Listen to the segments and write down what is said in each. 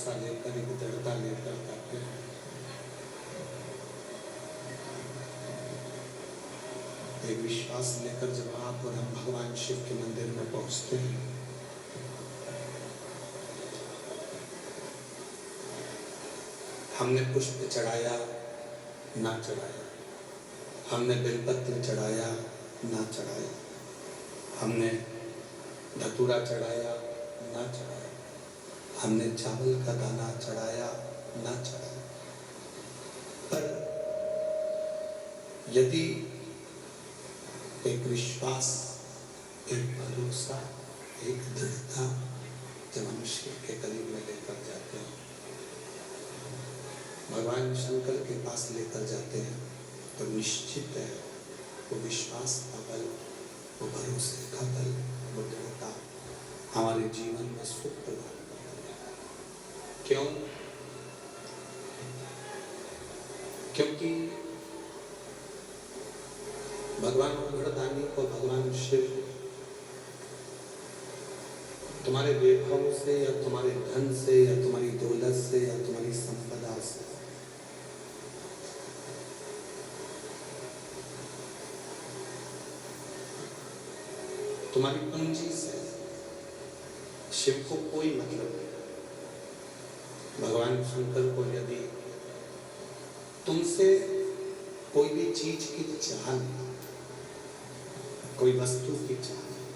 भरोसा लेकर, एक दृढ़ता लेकर जाते हैं। एक विश्वास लेकर जब आप और हम भगवान शिव के मंदिर में पहुंचते हैं, हमने पुष्प चढ़ाया ना चढ़ाया, हमने बेलपत्र चढ़ाया ना चढ़ाया, हमने धतूरा चढ़ाया ना चढ़ाया, हमने चावल का दाना चढ़ाया ना चढ़ाया, पर यदि एक विश्वास, एक भरोसा, एक दृढ़ता जब हम शिव के करीब में लेकर जाते हैं, भगवान शंकर के पास लेकर जाते हैं, तो निश्चित है वो विश्वास का बल, वो भरोसे का बल, वो दृढ़ता हमारे जीवन में सुख प्रदान करती है। क्यों? क्योंकि भगवान उग्रदानी को भगवान शिव तुम्हारे वैभव से या तुम्हारे धन से या तुम्हारी दौलत से या तुम्हारी संपदा से, तुम्हारी पूंजी से शिव को कोई मतलब नहीं। भगवान शंकर को यदि तुमसे कोई भी चीज की चाह नहीं, कोई वस्तु की चाह नहीं,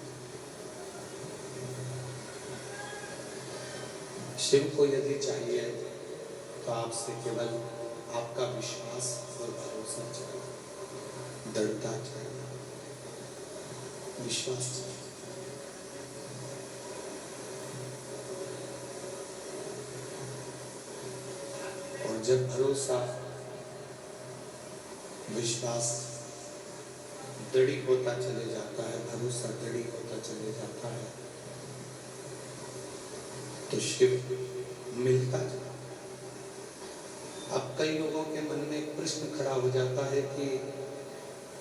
शिव को यदि चाहिए तो आपसे केवल आपका विश्वास और भरोसा चाहिए, दृढ़ता चाहिए, विश्वास चाहिए। और जब भरोसा, विश्वास दृढ़ होता चले जाता है, भरोसा दृढ़ होता चले जाता है, तो शिव मिलता जाता है। अब कई लोगों के मन में एक प्रश्न खड़ा हो जाता है कि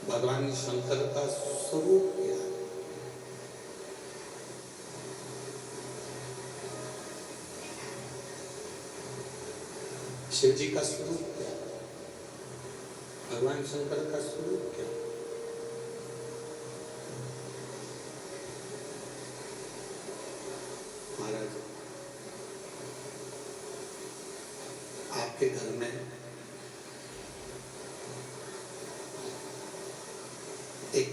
भगवान शंकर का स्वरूप क्या है? शिव जी का स्वरूप क्या है? भगवान शंकर का स्वरूप क्या है? महाराज, आपके घर में एक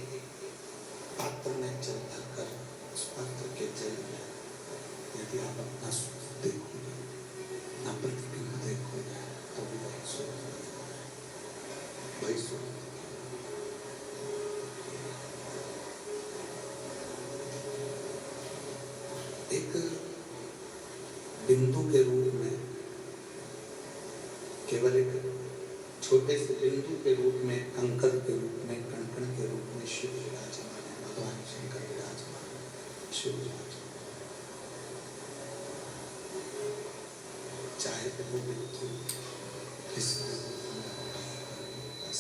पात्र में जल भरकर, उस पात्र के जल में यदि आप अपना स्वरूप देखोगे, अपना प्रतिबिंब देखोगे, तो भी वही स्वरूप, वही स्वरूप। एक बिंदु के रूप में, केवल एक छोटे से बिंदु के रूप में, कंकर के रूप में, कण-कण के रूप में शिव विराजमान है, भगवान शंकर विराजमान है, शिव विराजमान। चाहे तो वो बिंदु किसी रूप में बस।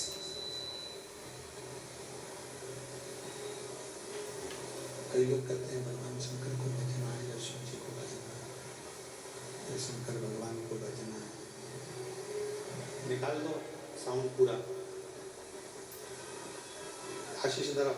कई लोग कहते हैं भगवान शंकर को भजना है या शिव जी को भजना है या शंकर भगवान को भजना है। निकाल दो साउंड पूरा, आशीष धरा।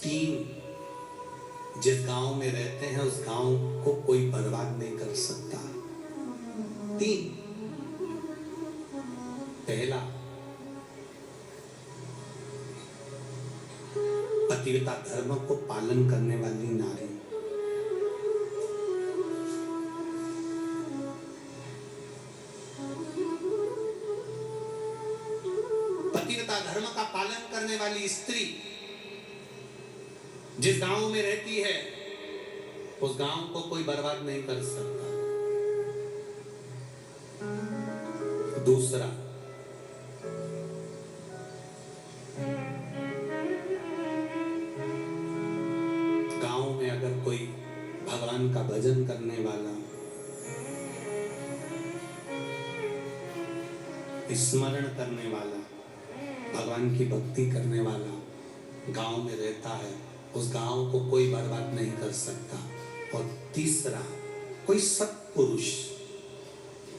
तीन, जिस गांव में रहते हैं उस गांव को कोई बर्बाद नहीं कर सकता। तीन, पहला पतिव्रता धर्म को पालन करने वाली नारी, पतिव्रता धर्म का पालन करने वाली स्त्री जिस गांव में रहती है उस गांव को कोई बर्बाद नहीं कर सकता। दूसरा, गांव में अगर कोई भगवान का भजन करने वाला, स्मरण करने वाला, भगवान की भक्ति करने वाला गांव में रहता है, उस गांव को कोई बर्बाद नहीं कर सकता। और तीसरा, कोई सत्पुरुष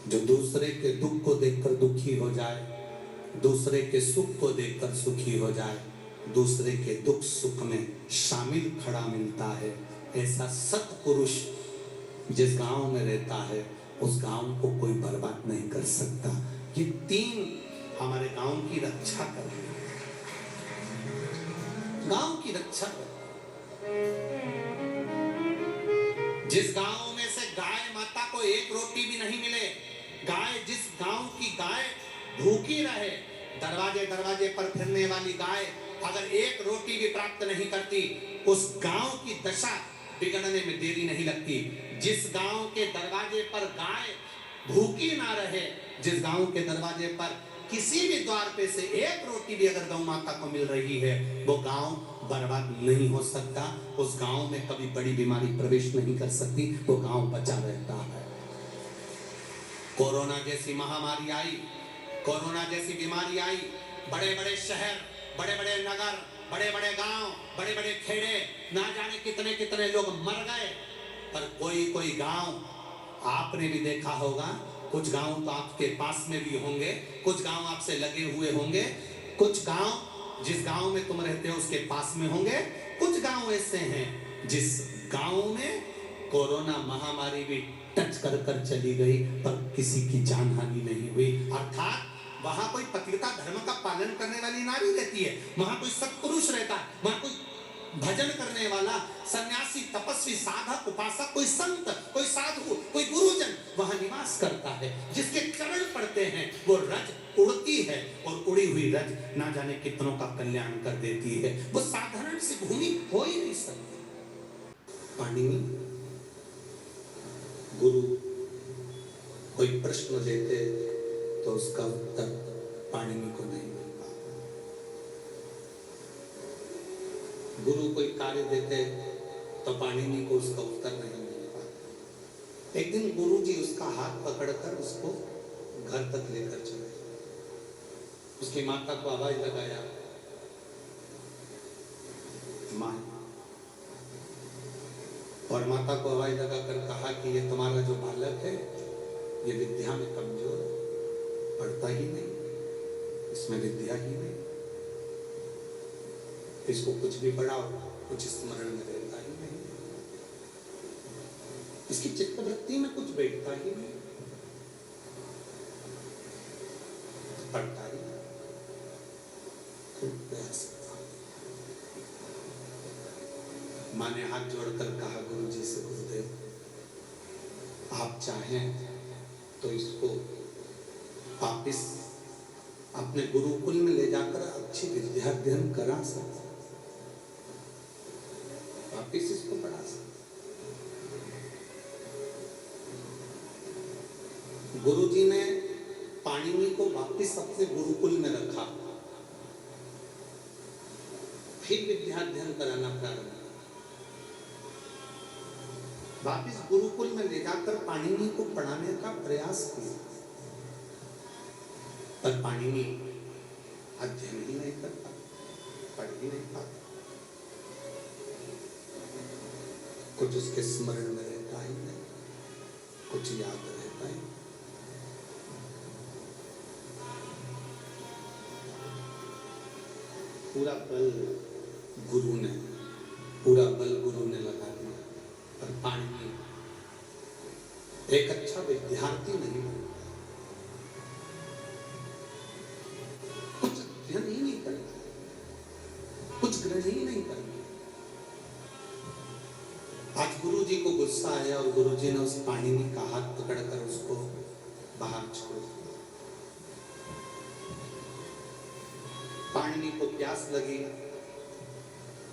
जो दूसरे के दुख को देखकर दुखी हो जाए, दूसरे के सुख को देखकर सुखी हो जाए, दूसरे के दुख सुख में शामिल खड़ा मिलता है, ऐसा सत्पुरुष जिस गांव में रहता है उस गांव को कोई बर्बाद नहीं कर सकता। ये तीन हमारे गांव की रक्षा कर रहे हैं, गांव की रक्षा कर। जिस गांव में से गाय माता को एक रोटी भी नहीं मिले, जिस गांव की गाय भूखी रहे, दरवाजे दरवाजे पर फिरने वाली गाय अगर एक रोटी भी प्राप्त नहीं करती, उस गांव की दशा बिगड़ने में देरी नहीं लगती। जिस गांव के दरवाजे पर गाय भूखी ना रहे, जिस गांव के दरवाजे पर किसी भी द्वार पे से एक रोटी भी अगर गौ माता को मिल रही है, वो गांव बर्बाद नहीं हो सकता। उस गांव में कभी बड़ी बीमारी प्रवेश नहीं कर सकती, वो गांव बचा रहता है। कोरोना जैसी महामारी आई, कोरोना जैसी बीमारी आई, बड़े बड़े शहर, बड़े बड़े नगर, बड़े बड़े गांव, बड़े बड़े खेड़े, ना जाने कितने कितने लोग मर गए। पर कोई कोई गांव आपने भी देखा होगा, कुछ गांव तो आपके पास में भी होंगे, कुछ गांव आपसे लगे हुए होंगे, कुछ गांव जिस गांव में तुम रहते हो उसके पास में होंगे, कुछ गांव ऐसे हैं जिस गांव में कोरोना महामारी भी टच कर कर चली गई पर किसी की जान हानि नहीं हुई। अर्थात वहां कोई पतिव्रता धर्म का पालन करने वाली नारी रहती है, वहां कोई सत्पुरुष रहता है, वहां कोई भजन करने वाला सन्यासी, तपस्वी, साधक, उपासक, कोई संत, कोई साधु, कोई गुरुजन वहां निवास करता है, जिसके चरण पड़ते हैं वो रज उड़ती है और उड़ी हुई रज ना जाने कितनों का कल्याण कर देती है। वो साधारण सी भूमि हो ही नहीं सकती। पाणिनि गुरु कोई प्रश्न देते तो उसका उत्तर पाणिनि को नहीं मिल पाता। गुरु कोई कार्य देते तो पाणिनि को उसका उत्तर नहीं मिल पाता। एक दिन गुरु जी उसका हाथ पकड़कर उसको घर तक लेकर चले। उसकी माता को आवाज लगाया, मां, और माता को आवाज लगाकर कहा कि ये तुम्हारा जो बालक है ये विद्या में कमजोर है, पढ़ता ही नहीं, इसमें विद्या ही नहीं, इसको कुछ भी पढ़ाओ कुछ स्मरण में रहता ही नहीं, इसकी चित्तवृत्ति में कुछ बैठता ही नहीं, पढ़ता ही नहीं। मां ने हाथ जोड़कर कहा गुरु जी से, गुरुदेव आप चाहें तो इसको वापिस अपने गुरुकुल में ले जाकर अच्छी विद्या अध्ययन करा सकते, वापिस इसको पढ़ा सकते। गुरु जी ने पाणिनि को वापिस अपने गुरुकुल में रखा, फिर विद्या अध्ययन कराना प्रारंभ, वापिस गुरुकुल में ले जाकर पाणिनि को पढ़ाने का प्रयास किया, पर पाणिनि अध्ययन ही नहीं करता, पढ़ ही नहीं पाता, कुछ उसके स्मरण में रहता ही नहीं, कुछ याद रहता ही। पूरा बल गुरु ने लगा दिया, पर पाणिनि एक अच्छा विद्यार्थी नहीं बन, कुछ अध्ययन ही नहीं करता, कुछ ग्रहण ही नहीं करता। गुस्सा आया और गुरुजी ने उस पाणिनि का हाथ पकड़कर उसको बाहर छोड़ दिया। पाणिनि को प्यास लगी,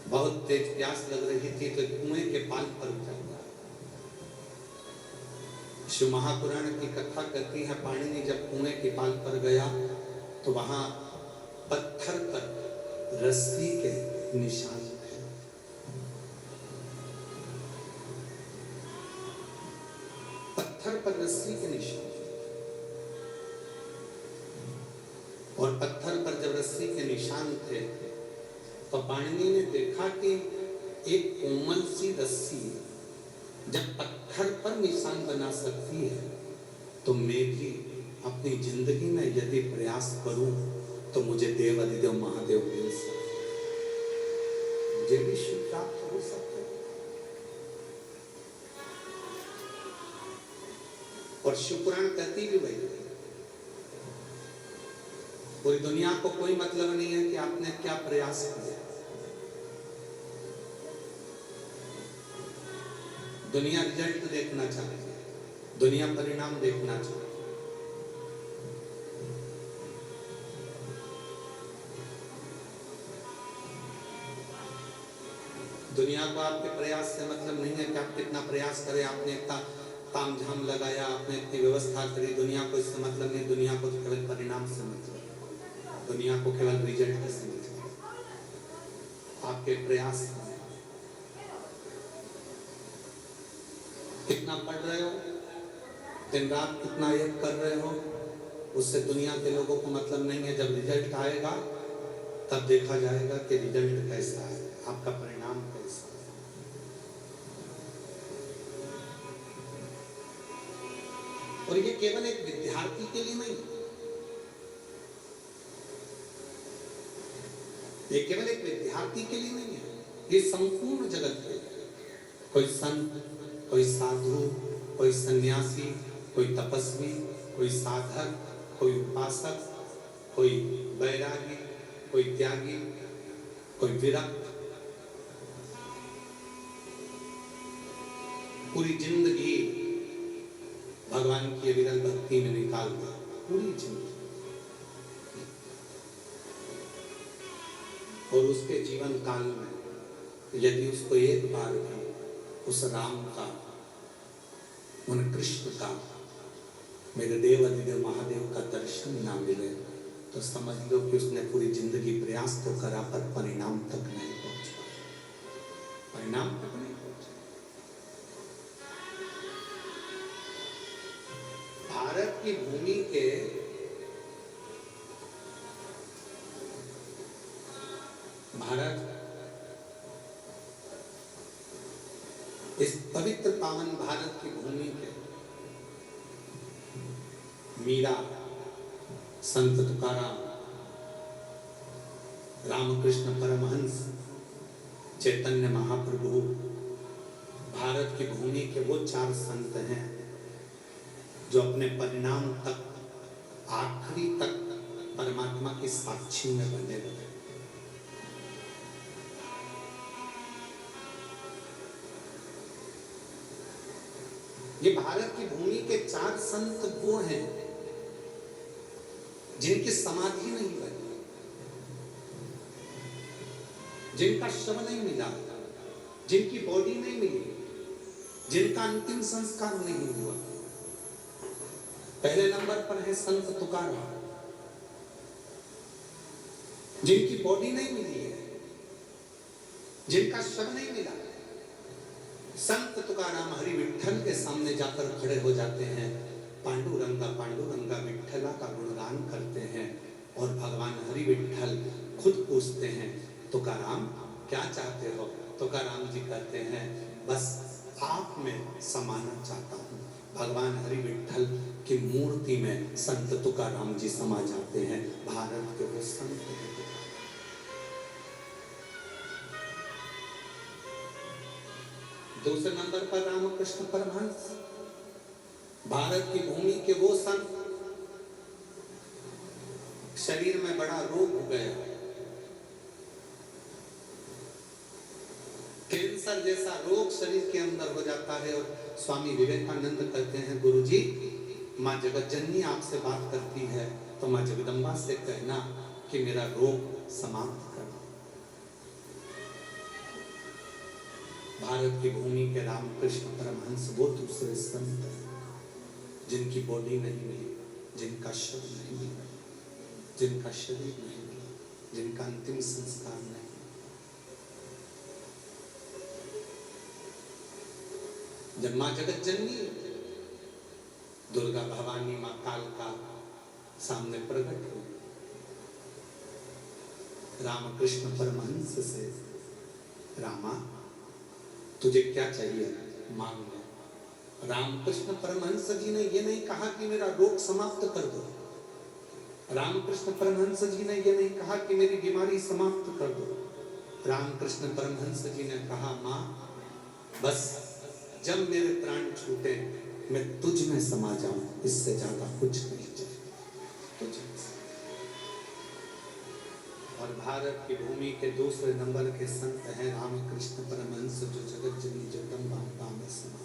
बहुत तेज प्यास लग रही थी, तो कुएं के पाल पर उतर गया। शिव महापुराण की कथा कहती है पाणिनि जब कुएं के पाल पर गया तो वहां पत्थर पर रस्सी के निशान थे। पत्थर पर रस्सी के निशान, और पत्थर पर जब रस्सी के निशान थे तो पाणिनि ने देखा कि एक कोमल सी रस्सी जब पत्थर पर निशान बना सकती है तो मैं भी अपनी जिंदगी में यदि प्रयास करूं तो मुझे देव अधिदेव महादेव मिल सकते, मुझे भी शिव प्राप्त हो सकते। और शिव पुराण कहती भी वही, पूरी दुनिया को कोई मतलब नहीं है कि आपने क्या प्रयास किया, दुनिया रिजल्ट देखना चाहती है, दुनिया परिणाम देखना चाहती है। दुनिया को आपके प्रयास से मतलब नहीं है कि आप कितना प्रयास करें, आपने इतना तामझाम लगाया, आपने इतनी व्यवस्था करी, दुनिया को इससे मतलब नहीं, दुनिया को तो केवल परिणाम से मतलब, दुनिया को केवल रिजल्ट से मतलब, आपके प्रयास कितना पढ़ रहे हो, दिन रात कितना एक कर रहे हो, उससे दुनिया के लोगों को मतलब नहीं है। जब रिजल्ट आएगा तब देखा जाएगा कि रिजल्ट कैसा है, आपका परिणाम कैसा है। और ये केवल एक विद्यार्थी के लिए नहीं, ये केवल एक विद्यार्थी के लिए नहीं है, ये संपूर्ण जगत के लिए। कोई संत, कोई साधु, कोई सन्यासी, कोई तपस्वी, कोई साधक, कोई उपासक, कोई वैरागी, कोई त्यागी, कोई विरक्त, पूरी जिंदगी भगवान की विरल भक्ति में निकाल दिया, पूरी जिंदगी। और उसके जीवन काल में यदि उसको एक बार भी उस राम का, उन कृष्ण का, मेरे देव अधिदेव महादेव का दर्शन ना मिले तो समझ लो कि उसने पूरी जिंदगी प्रयास तो करा पर परिणाम तक नहीं पहुंचा, परिणाम तक नहीं पहुंचा। भारत की भूमि के इस पवित्र पावन भारत की भूमि के मीरा, संत तुकाराम, रामकृष्ण परमहंस, चैतन्य महाप्रभु, भारत की भूमि के वो 4 संत हैं जो अपने परिणाम तक, आखिरी तक परमात्मा की साक्षी में बने रहे। ये भारत की भूमि के 4 संत वो हैं जिनकी समाधि नहीं बनी, जिनका शव नहीं मिला, जिनकी बॉडी नहीं मिली, जिनका अंतिम संस्कार नहीं हुआ। पहले नंबर पर है संत तुकाराम, जिनकी बॉडी नहीं मिली है, जिनका शव नहीं मिला। संत तुकाराम हरि विठ्ठल के सामने जाकर खड़े हो जाते हैं, पांडुरंगा पांडुरंगा विठ्ठला का गुणगान करते हैं और भगवान हरि विठ्ठल खुद पूछते हैं, तुकाराम क्या चाहते हो? तुकाराम जी कहते हैं, बस आप में समाना चाहता हूँ। भगवान हरि विठ्ठल की मूर्ति में संत तुकाराम जी समा जाते हैं। भारत के वो संत हैं। दूसरे नंबर पर रामकृष्ण परमहंस, भारत की भूमि के वो संत, शरीर में बड़ा रोग हो गया, कैंसर कैंसर जैसा रोग शरीर के अंदर हो जाता है। और स्वामी विवेकानंद कहते हैं, गुरुजी माँ जगत जननी आपसे बात करती है तो माँ जगदम्बा से कहना कि मेरा रोग समाप्त कर। भारत की भूमि के रामकृष्ण परमहंस वो दूसरे संत जिनकी बॉडी नहीं मिली, जिनका शव नहीं मिला, जिनका शरीर नहीं मिला, जिनका अंतिम संस्कार नहीं। जब माँ जगत जननी दुर्गा भवानी माँ कालका सामने प्रकट हुई, रामकृष्ण परमहंस से, रामा तुझे क्या चाहिए मांग ले। रामकृष्ण परमहंस जी ने ये नहीं कहा कि मेरा रोग समाप्त कर दो। रामकृष्ण परमहंस जी ने ये नहीं कहा कि मेरी बीमारी समाप्त कर दो। रामकृष्ण परमहंस जी ने कहा, माँ बस जब मेरे प्राण छूटे मैं तुझ में समा जाऊं, इससे ज्यादा कुछ नहीं चाहिए तुझ में। और भारत की भूमि के दूसरे नंबर के संत हैं रामकृष्ण परमहंस, जो जगत जननी जगदम्बा में समा।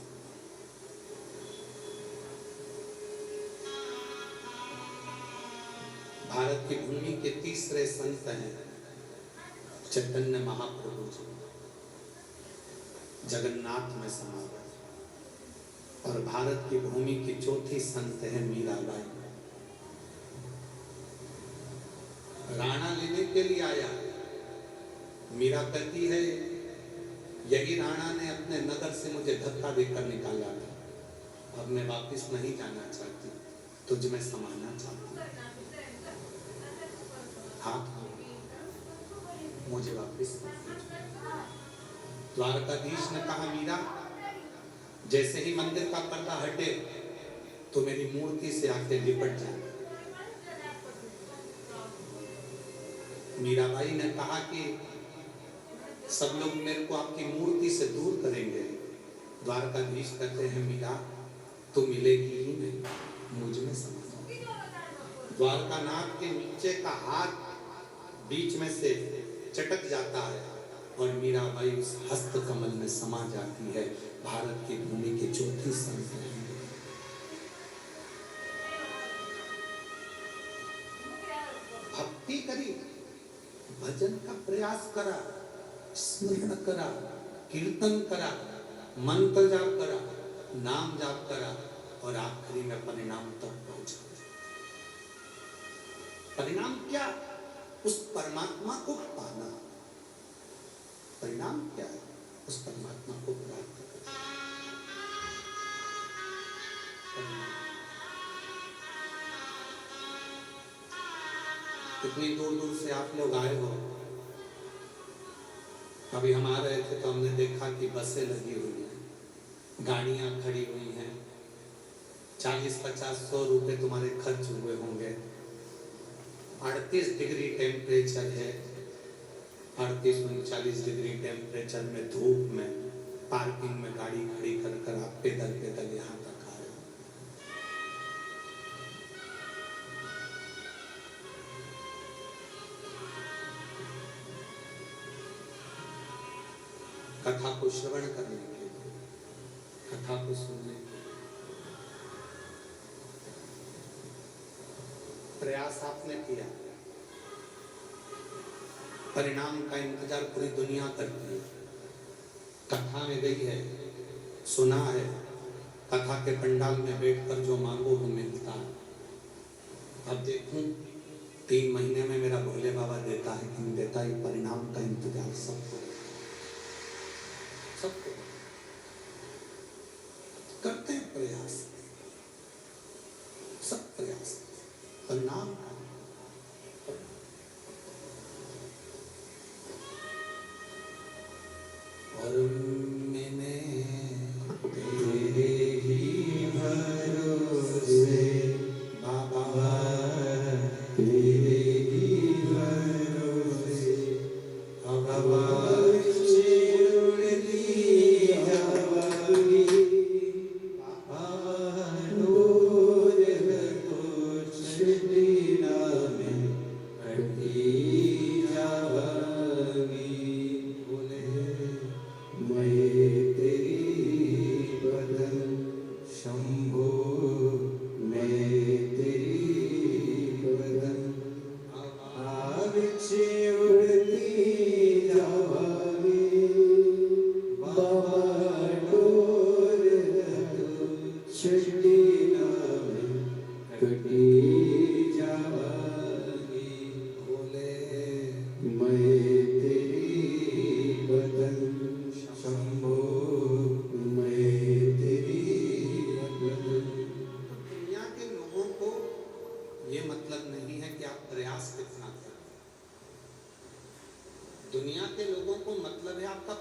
भारत की भूमि के तीसरे संत हैं चैतन्य महाप्रभु जी, जगन्नाथ में समा गए। और भारत की भूमि की चौथी संत है मीराबाई। राणा लेने के लिए आया, मीरा कहती है यही राणा ने अपने नगर से मुझे धक्का देकर निकाला था, अब मैं वापस नहीं जाना चाहती, तुझ में समाना चाहती। हाँ मुझे वापस। द्वारकाधीश ने कहा, मीरा जैसे ही मंदिर का पर्दा हटे तो मेरी मूर्ति से आके लिपट जाए। मीराबाई ने कहा कि सब लोग मेरे को आपकी मूर्ति से दूर करेंगे। द्वारकाधीश कहते हैं, मीरा तू मिलेगी ही नहीं, मुझ में समा। द्वारकानाथ के नीचे का हाथ बीच में से चटक जाता है और मीराबाई उस हस्त कमल में समा जाती है। भारत की भूमि की चौथी संत है। भक्ति करी, भजन का प्रयास करा, स्मरण करा, कीर्तन करा, मंत्र जाप करा, नाम जाप करा और आखिरी में परिणाम तक पहुंचा। परिणाम क्या? उस परमात्मा को पाना। परिणाम क्या है? उस परमात्मा को प्राप्त करना। कितनी दूर दूर से आप लोग आए हो। अभी हम आ रहे थे तो हमने देखा कि बसें लगी हुई हैं, गाड़ियां खड़ी हुई हैं, 40-50-100 रुपए तुम्हारे खर्च हुए होंगे। 38 डिग्री टेम्परेचर है, 38-39 डिग्री टेम्परेचर में धूप में पार्किंग में गाड़ी खड़ी कर कर आप पैदल पैदल यहाँ तक आ रहे हो। कथा को श्रवण करने के लिए, कथा को सुनने के लिए प्रयास आपने किया। परिणाम का इंतजार पूरी दुनिया करती है। कथा में गई है, सुना है, कथा के पंडाल में बैठकर जो मांगो वो मिलता है। अब देखूं 3 महीने में मेरा भोले बाबा देता है कि नहीं देता, है परिणाम का इंतजार सबको करते हैं। प्रयास, सब प्रयास, परिणाम का। और मैंने तेरे ही भरोसे बाबा, तेरे ही भरोसे बाबा,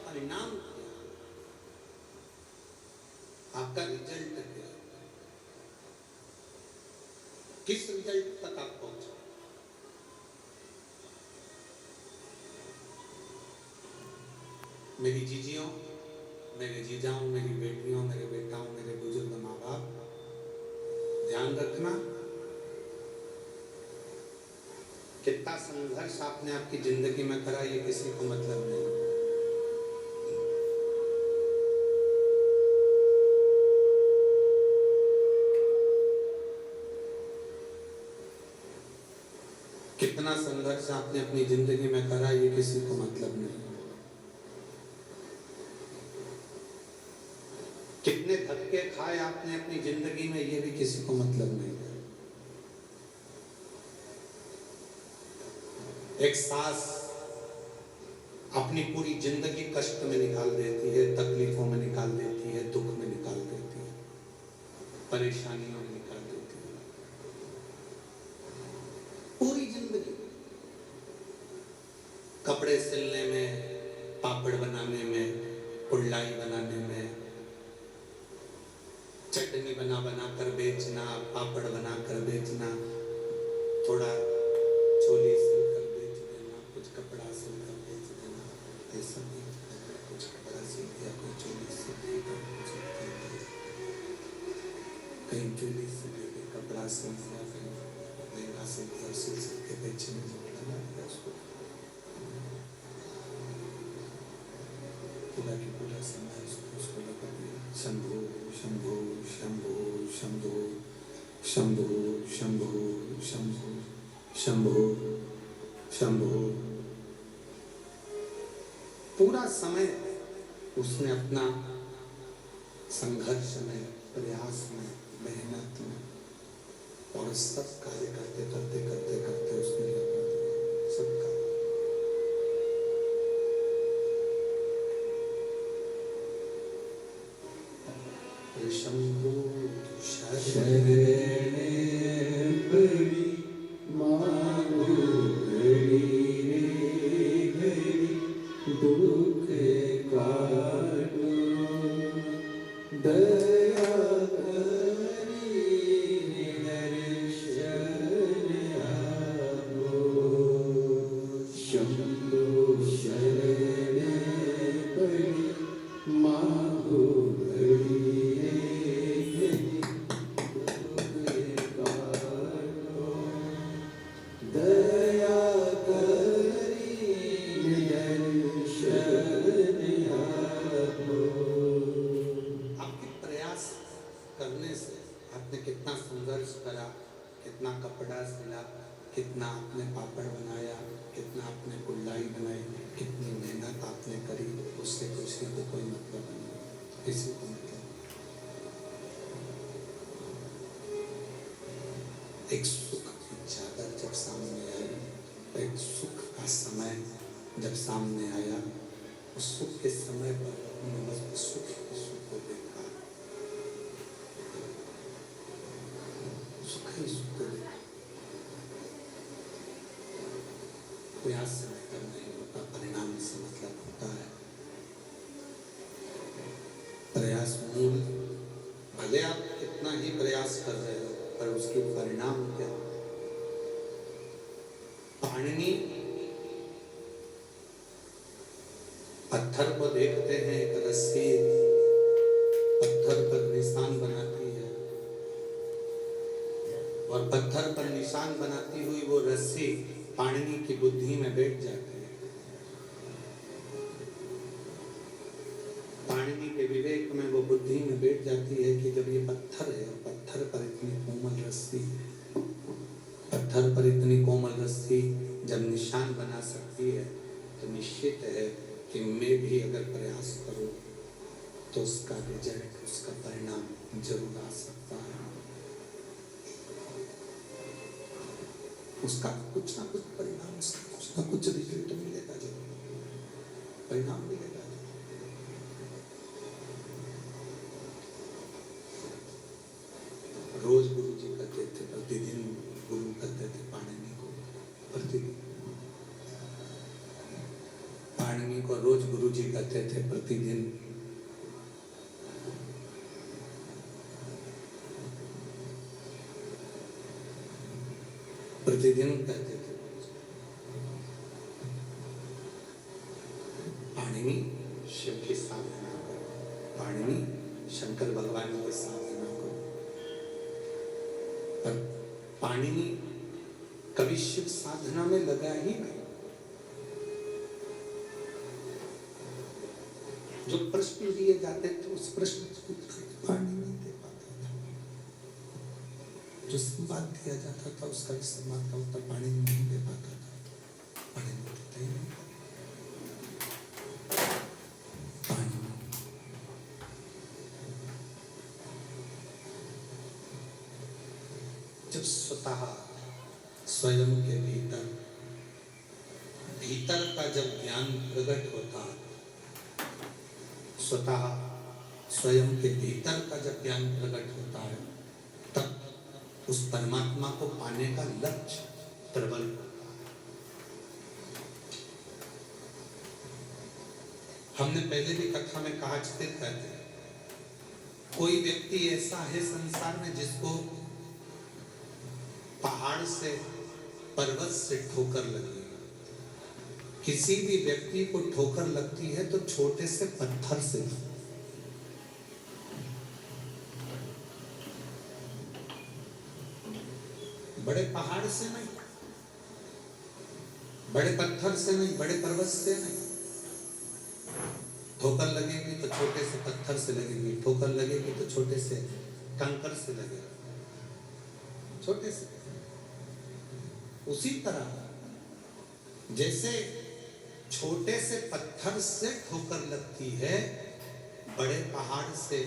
परिणाम क्या, आपका रिजल्ट क्या, किस रिजल्ट तक आप पहुंचे। मेरी जीजियों, मेरे जीजाओं, मेरी बेटियों, मेरे बेटाओं, मेरे बुजुर्ग माँ बाप, ध्यान रखना, कितना संघर्ष आपने आपकी जिंदगी में करा ये किसी को मतलब नहीं। कितना संघर्ष आपने अपनी जिंदगी में करा ये किसी को मतलब नहीं। कितने धक्के खाए आपने अपनी जिंदगी में ये भी किसी को मतलब नहीं। एक सास अपनी पूरी जिंदगी कष्ट में निकाल देती है, तकलीफों में निकाल देती है, दुख में निकाल देती है, परेशानियों में निकाल देती है, पूरी जिंदगी। कपड़े सिलने में, पापड़ बनाने में, कुल्लाई बनाने में, चटनी बना बना कर बेचना, पापड़ बना कर बेचना, थोड़ा चोली सिल कर बेच देना, कुछ कपड़ा सिल कर बेच देना, ऐसा नहीं। कुछ कपड़ा सिल दिया, कोई चोली सिल दी, कहीं चोली सिल दी, कपड़ा सिल दिया, कहीं लहंगा सिल दिया, सिल के बेचने लगा दिया उसको। पूरा की पूरा समय उसको लगा दिया। शंभो शंभो शंभो शंभो शंभो शंभो शंभो शंभो शंभो। पूरा समय उसने अपना संघर्ष में, प्रयास में, मेहनत में और सब कार्य करते करते करते करते उसने लगा दिया सबका। शंभो शरणे पड़ी मांगो घड़ी रे घड़ी, दुख काटो दया करी दर्शन आपो। शंभो शरणे पड़ी मांगो घड़ी कितना आपने पापड़ बनाया, कितना आपने कुल्लाई बनाई, कितनी मेहनत आपने करी, उससे किसी को कोई मतलब नहीं, किसी को मतलब। एक सुख की चादर जब सामने आई, एक सुख का समय जब सामने आया, उस सुख के समय पर हमने बस सुख को देखा, सुख ही सुख को देखा। प्रयास से मतलब नहीं होता, परिणाम से मतलब होता है। प्रयास मूल, भले आप कितना ही प्रयास कर रहे हो पर उसके परिणाम क्या। पाणिनि पत्थर को देखते हैं, एक रस्सी पत्थर पर निशान बनाती है और पत्थर पर निशान बनाती हुई वो रस्सी पाणिनि की बुद्धि में बैठ जाती है। पाणिनि के विवेक में वो बुद्धि में बैठ जाती है कि जब ये पत्थर है, पत्थर पर इतनी कोमल रस्सी, पत्थर पर इतनी कोमल रस्सी जब निशान बना सकती है, तो निश्चित है कि मैं भी अगर प्रयास करूं तो उसका रिजल्ट, उसका परिणाम जरूर आ सकता है। उसका कुछ ना कुछ परिणाम, उसका कुछ ना कुछ रिजल्ट मिलेगा, जरूर परिणाम मिलेगा। रोज गुरु जी कहते थे, प्रतिदिन गुरु कहते थे पाणिनि को, प्रतिदिन पाणिनि को रोज गुरु जी कहते थे प्रतिदिन कहते थे पाणिनि शिव की साधना करो, पाणिनि शंकर भगवान की साधना करो। पर पाणिनि कभी शिव साधना में लगा ही नहीं। जो प्रश्न दिए जाते थे उस प्रश्न को पाणिनि नहीं दे पाता था। जो संवाद दिया जाता था उसका संवाद का उत्तर पाणिनि नहीं दे पाता था। पाणिनि देता ही नहीं। जब स्वतः स्वयं के भीतर का जब ज्ञान प्रकट होता है, स्वतः स्वयं के भीतर का जब ज्ञान प्रकट होता है, तब उस परमात्मा को पाने का लक्ष्य प्रबल होता है। हमने पहले भी कथा में कहा, चित्रित करते हैं, कोई व्यक्ति ऐसा है संसार में जिसको पहाड़ से, पर्वत से ठोकर लगी। किसी भी व्यक्ति को ठोकर लगती है तो छोटे से पत्थर से लगती। बड़े पहाड़ से नहीं, बड़े पत्थर से नहीं, बड़े पर्वत से नहीं। ठोकर लगेगी तो छोटे से पत्थर से लगेगी, ठोकर लगेगी तो छोटे से कंकर से लगेगी, छोटे से। उसी तरह जैसे छोटे से पत्थर से ठोकर लगती है, बड़े पहाड़ से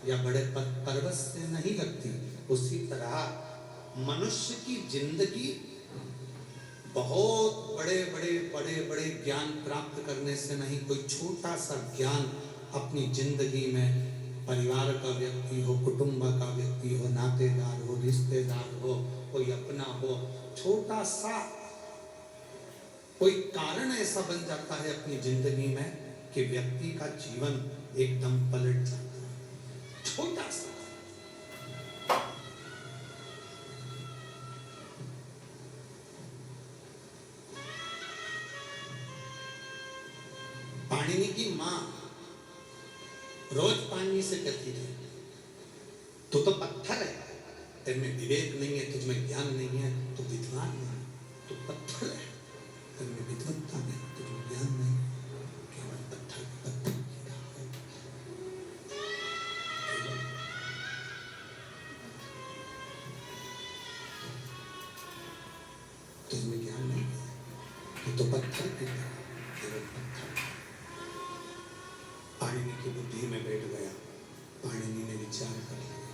या बड़े पर्वत से नहीं लगती। उसी तरह मनुष्य की जिंदगी बहुत बड़े बड़े ज्ञान प्राप्त करने से नहीं, कोई छोटा सा ज्ञान अपनी जिंदगी में, परिवार का व्यक्ति हो, कुटुंब का व्यक्ति हो, नातेदार हो, रिश्तेदार हो, कोई अपना हो, छोटा सा कोई कारण ऐसा बन जाता है अपनी जिंदगी में कि व्यक्ति का जीवन एकदम पलट जाता है। छोटा सा पाणिनि की मां रोज पाणिनि से कहती थी, तू तो पत्थर है, तेरे विवेक नहीं है, तुझमें ज्ञान नहीं है, तू विद्वान नहीं, तू पत्थर है, तेरे विद्वत्ता नहीं, तुझमें ज्ञान नहीं, केवल पत्थर पत्थर की रहा है। तुझमें ज्ञान नहीं है, तू तो पत्थर की तरह, केवल पत्थर। पाणिनि की बुद्धि में बैठ गया। पाणिनि ने विचार कर लिया,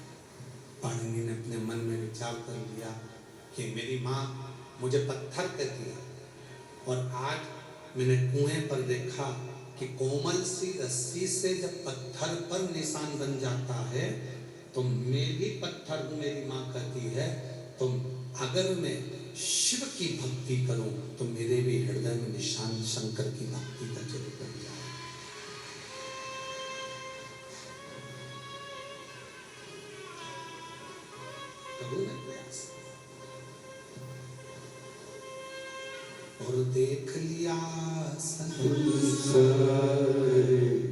पाणिनि ने अपने मन में विचार कर लिया कि मेरी माँ मुझे पत्थर कहती है, और आज मैंने कुएं पर देखा कि कोमल सी रस्सी से जब पत्थर पर निशान बन जाता है तो मैं भी पत्थर हूँ, मेरी माँ कहती है। तो अगर मैं शिव की भक्ति करूं तो मेरे भी हृदय में निशान शंकर की भक्ति का जरूर बन जाए। प्रयास और देख लिया संसार,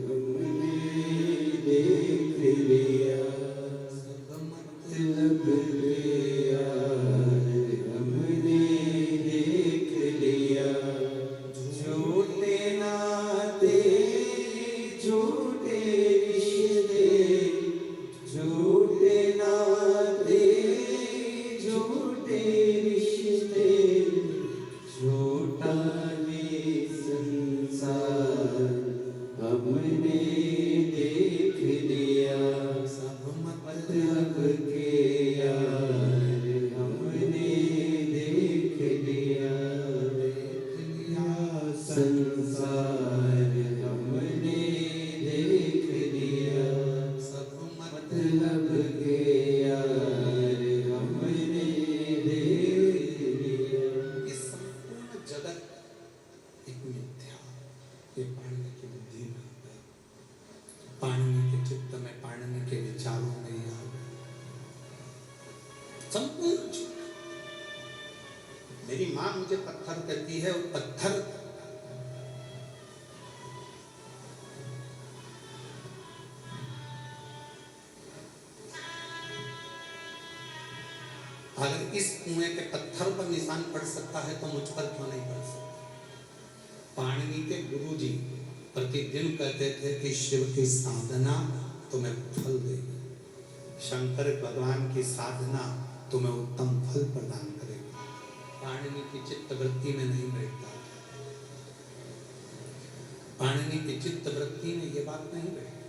हमने देख लिया सब मतलब लिया, हमने देख लिया झूठे नाते झूठे रिश्ते, झूठे नाते झूठे रिश्ते, झूठा ये संसार हमने देख लिया सब मतलब के यार, हमने देख लिया संसार हमने देख लिया। संपूर्ण झूठ। मेरी मां मुझे पत्थर कहती है, और पत्थर अगर इस कुएं के पत्थर पर निशान पड़ सकता है तो मुझ पर क्यों नहीं पड़ सकता? पाणिनि के गुरुजी प्रतिदिन कहते थे कि शिव की साधना तुम्हें फल देगी, शंकर भगवान की साधना तुम्हें उत्तम फल प्रदान करेगी। पाणिनि की चित्त वृत्ति में नहीं बैठता, पाणिनि की चित्त वृत्ति में ये बात नहीं बैठती,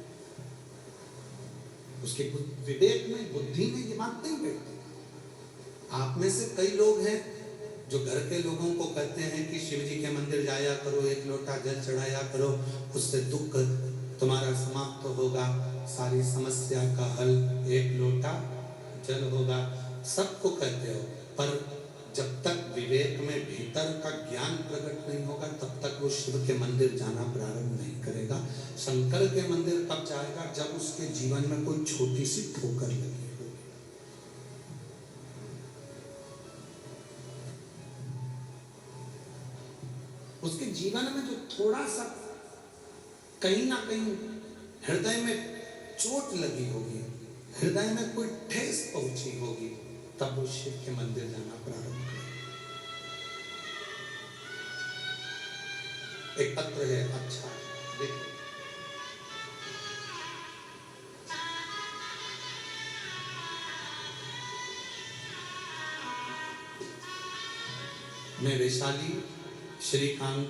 उसके विवेक में, बुद्धि में ये बात नहीं बैठती। आप में से कई लोग हैं जो घर के लोगों को कहते हैं कि शिव जी के मंदिर जाया करो, एक लोटा जल चढ़ाया करो, उससे दुख तुम्हारा समाप्त होगा, सारी समस्या का हल एक लोटा जल होगा। सबको कहते हो, पर जब तक विवेक में भीतर का ज्ञान प्रकट नहीं होगा तब तक वो शिव के मंदिर जाना प्रारंभ नहीं करेगा। शंकर के मंदिर कब जाएगा? जब उसके जीवन में कोई छोटी सी ठोकर लगी, उसके जीवन में जो थोड़ा सा कहीं ना कहीं हृदय में चोट लगी होगी, हृदय में कोई ठेस पहुंची होगी, तब वो शिव के मंदिर जाना प्रारंभ करेगा। एक पत्र है, अच्छा देखो, मैं वैशाली श्रीकांत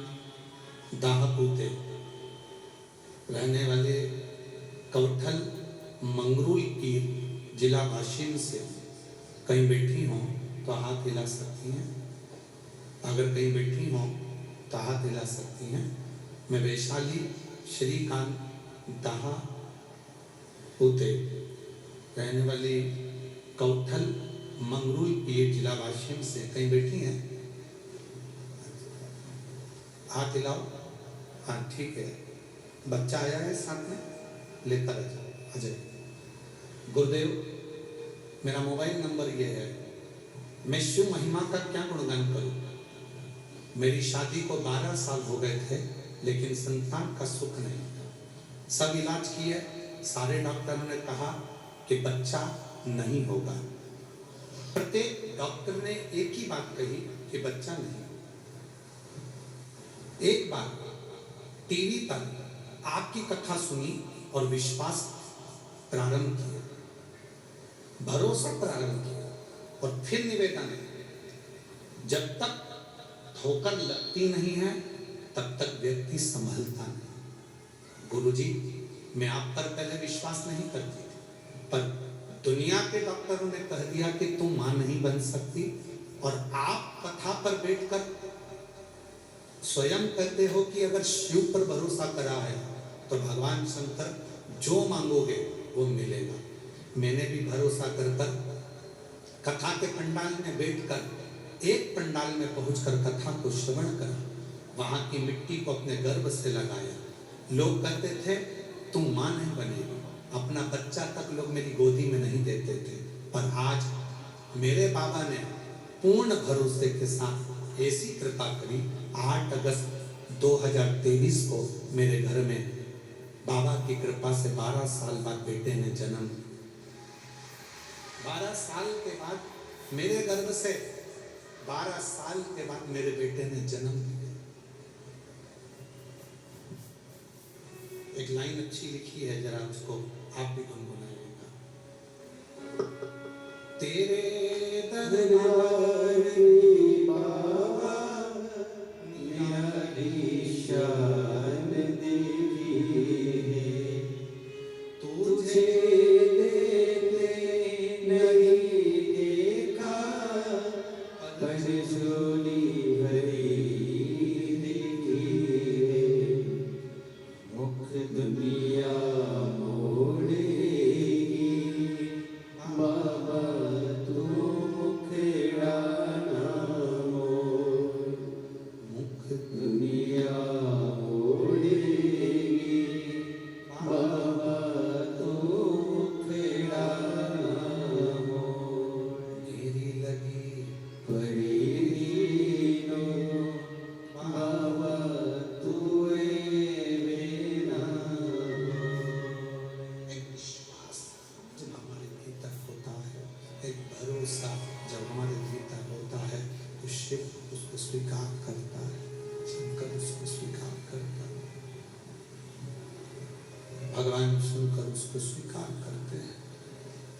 दाहपूते रहने वाले कौठल मंगरूल पीर जिला वाशिम से कहीं बैठी हों तो हाथ हिला सकती हैं। अगर कहीं बैठी हों तो हाथ हिला सकती हैं। मैं वैशाली श्रीकांत दाहपूते रहने वाली कौठल मंगरूल पीर जिला वाशिम से कहीं बैठी हैं, हाथ हिलाओ। हाँ ठीक है, बच्चा आया है साथ में, लेकर आ जाओ। अजय, गुरुदेव मेरा मोबाइल नंबर ये है, मैं शिव महिमा का क्या गुणगान करूं? मेरी शादी को 12 साल हो गए थे लेकिन संतान का सुख नहीं था। सब इलाज किए, सारे डॉक्टरों ने कहा कि बच्चा नहीं होगा। प्रत्येक डॉक्टर ने एक ही बात कही कि बच्चा नहीं। एक बार टीवी पर आपकी कथा सुनी और विश्वास प्रारंभ किया, भरोसा प्रारंभ किया, और फिर निवेदन है, जब तक ठोकर लगती नहीं है तब तक व्यक्ति संभलता नहीं। गुरुजी, मैं आप पर पहले विश्वास नहीं करती थी, पर दुनिया के डॉक्टरों ने कह दिया कि तुम मां नहीं बन सकती, और आप कथा पर बैठकर स्वयं कहते हो कि अगर शिव पर भरोसा करा है तो भगवान शंकर जो मांगोगे वो मिलेगा। मैंने भी भरोसा कर कर कथा के पंडाल में बैठकर, एक पंडाल में पहुंचकर कथा को श्रवण करा, वहां की मिट्टी को अपने गर्भ से लगाया। लोग कहते थे तुम मां नहीं बनेगी, अपना बच्चा तक लोग मेरी गोदी में नहीं देते थे, पर आज मेरे बाबा ने पूर्ण भरोसे के साथ ऐसी कृपा करी। 8 अगस्त 2023 को मेरे घर में बाबा की कृपा से 12 साल बाद बेटे ने जन्म, 12 साल के बाद मेरे गर्भ से 12 साल के बाद मेरे बेटे ने जन्म लिया। एक लाइन अच्छी लिखी है, जरा उसको आप भी गुनगुनाइएगा। तेरे दरबार की बाबा न्यारी शान देखी है, तुझे देते नहीं देखा, पर झोली भरी देखी है, मुख दुनिया मोड़ेगी बाबा, तू मुखड़ा ना भगवान सुनकर उसको स्वीकार करते हैं,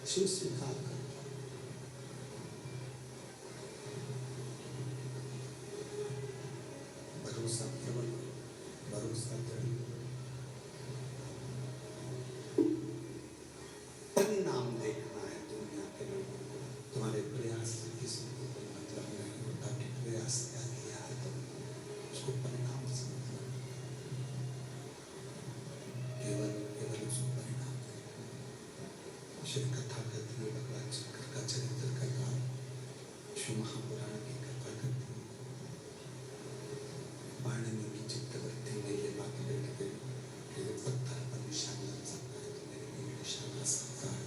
शिव स्वीकार करते हैं। भरोसा केवल भरोसा जड़ी, परिणाम देखना है दुनिया के लोगों को। तुम्हारे प्रयास से किसी को कोई मतलब नहीं होता कि प्रयास क्या किया है, तो उसको परिणाम से मतलब, केवल केवल उसको परिणाम देखना। श्री कथा कहती है, भगवान शंकर का चरित्र करता है, शिव महापुराण की कथा करती है। पाणिनि की चित्तवृत्ति में ये बात बैठ गई कि पत्थर पर निशान लग सकता है तो मेरे लिए निशान आ सकता है।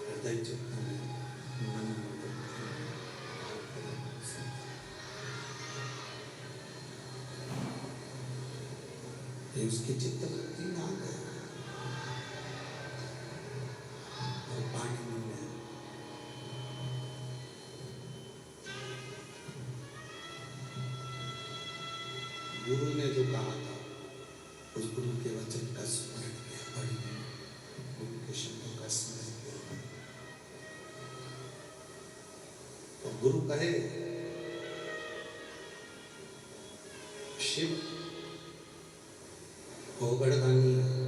हृदय चित्त में मन ये उसकी चित्तवृत्ति में आ गया। और पाणिनि में गुरु ने जो कहा था, उस गुरु के वचन का स्मरण किया, पाणिनि गुरु के शब्दों का स्मरण किया। तो गुरु कहे शिव ओगड़दानी है।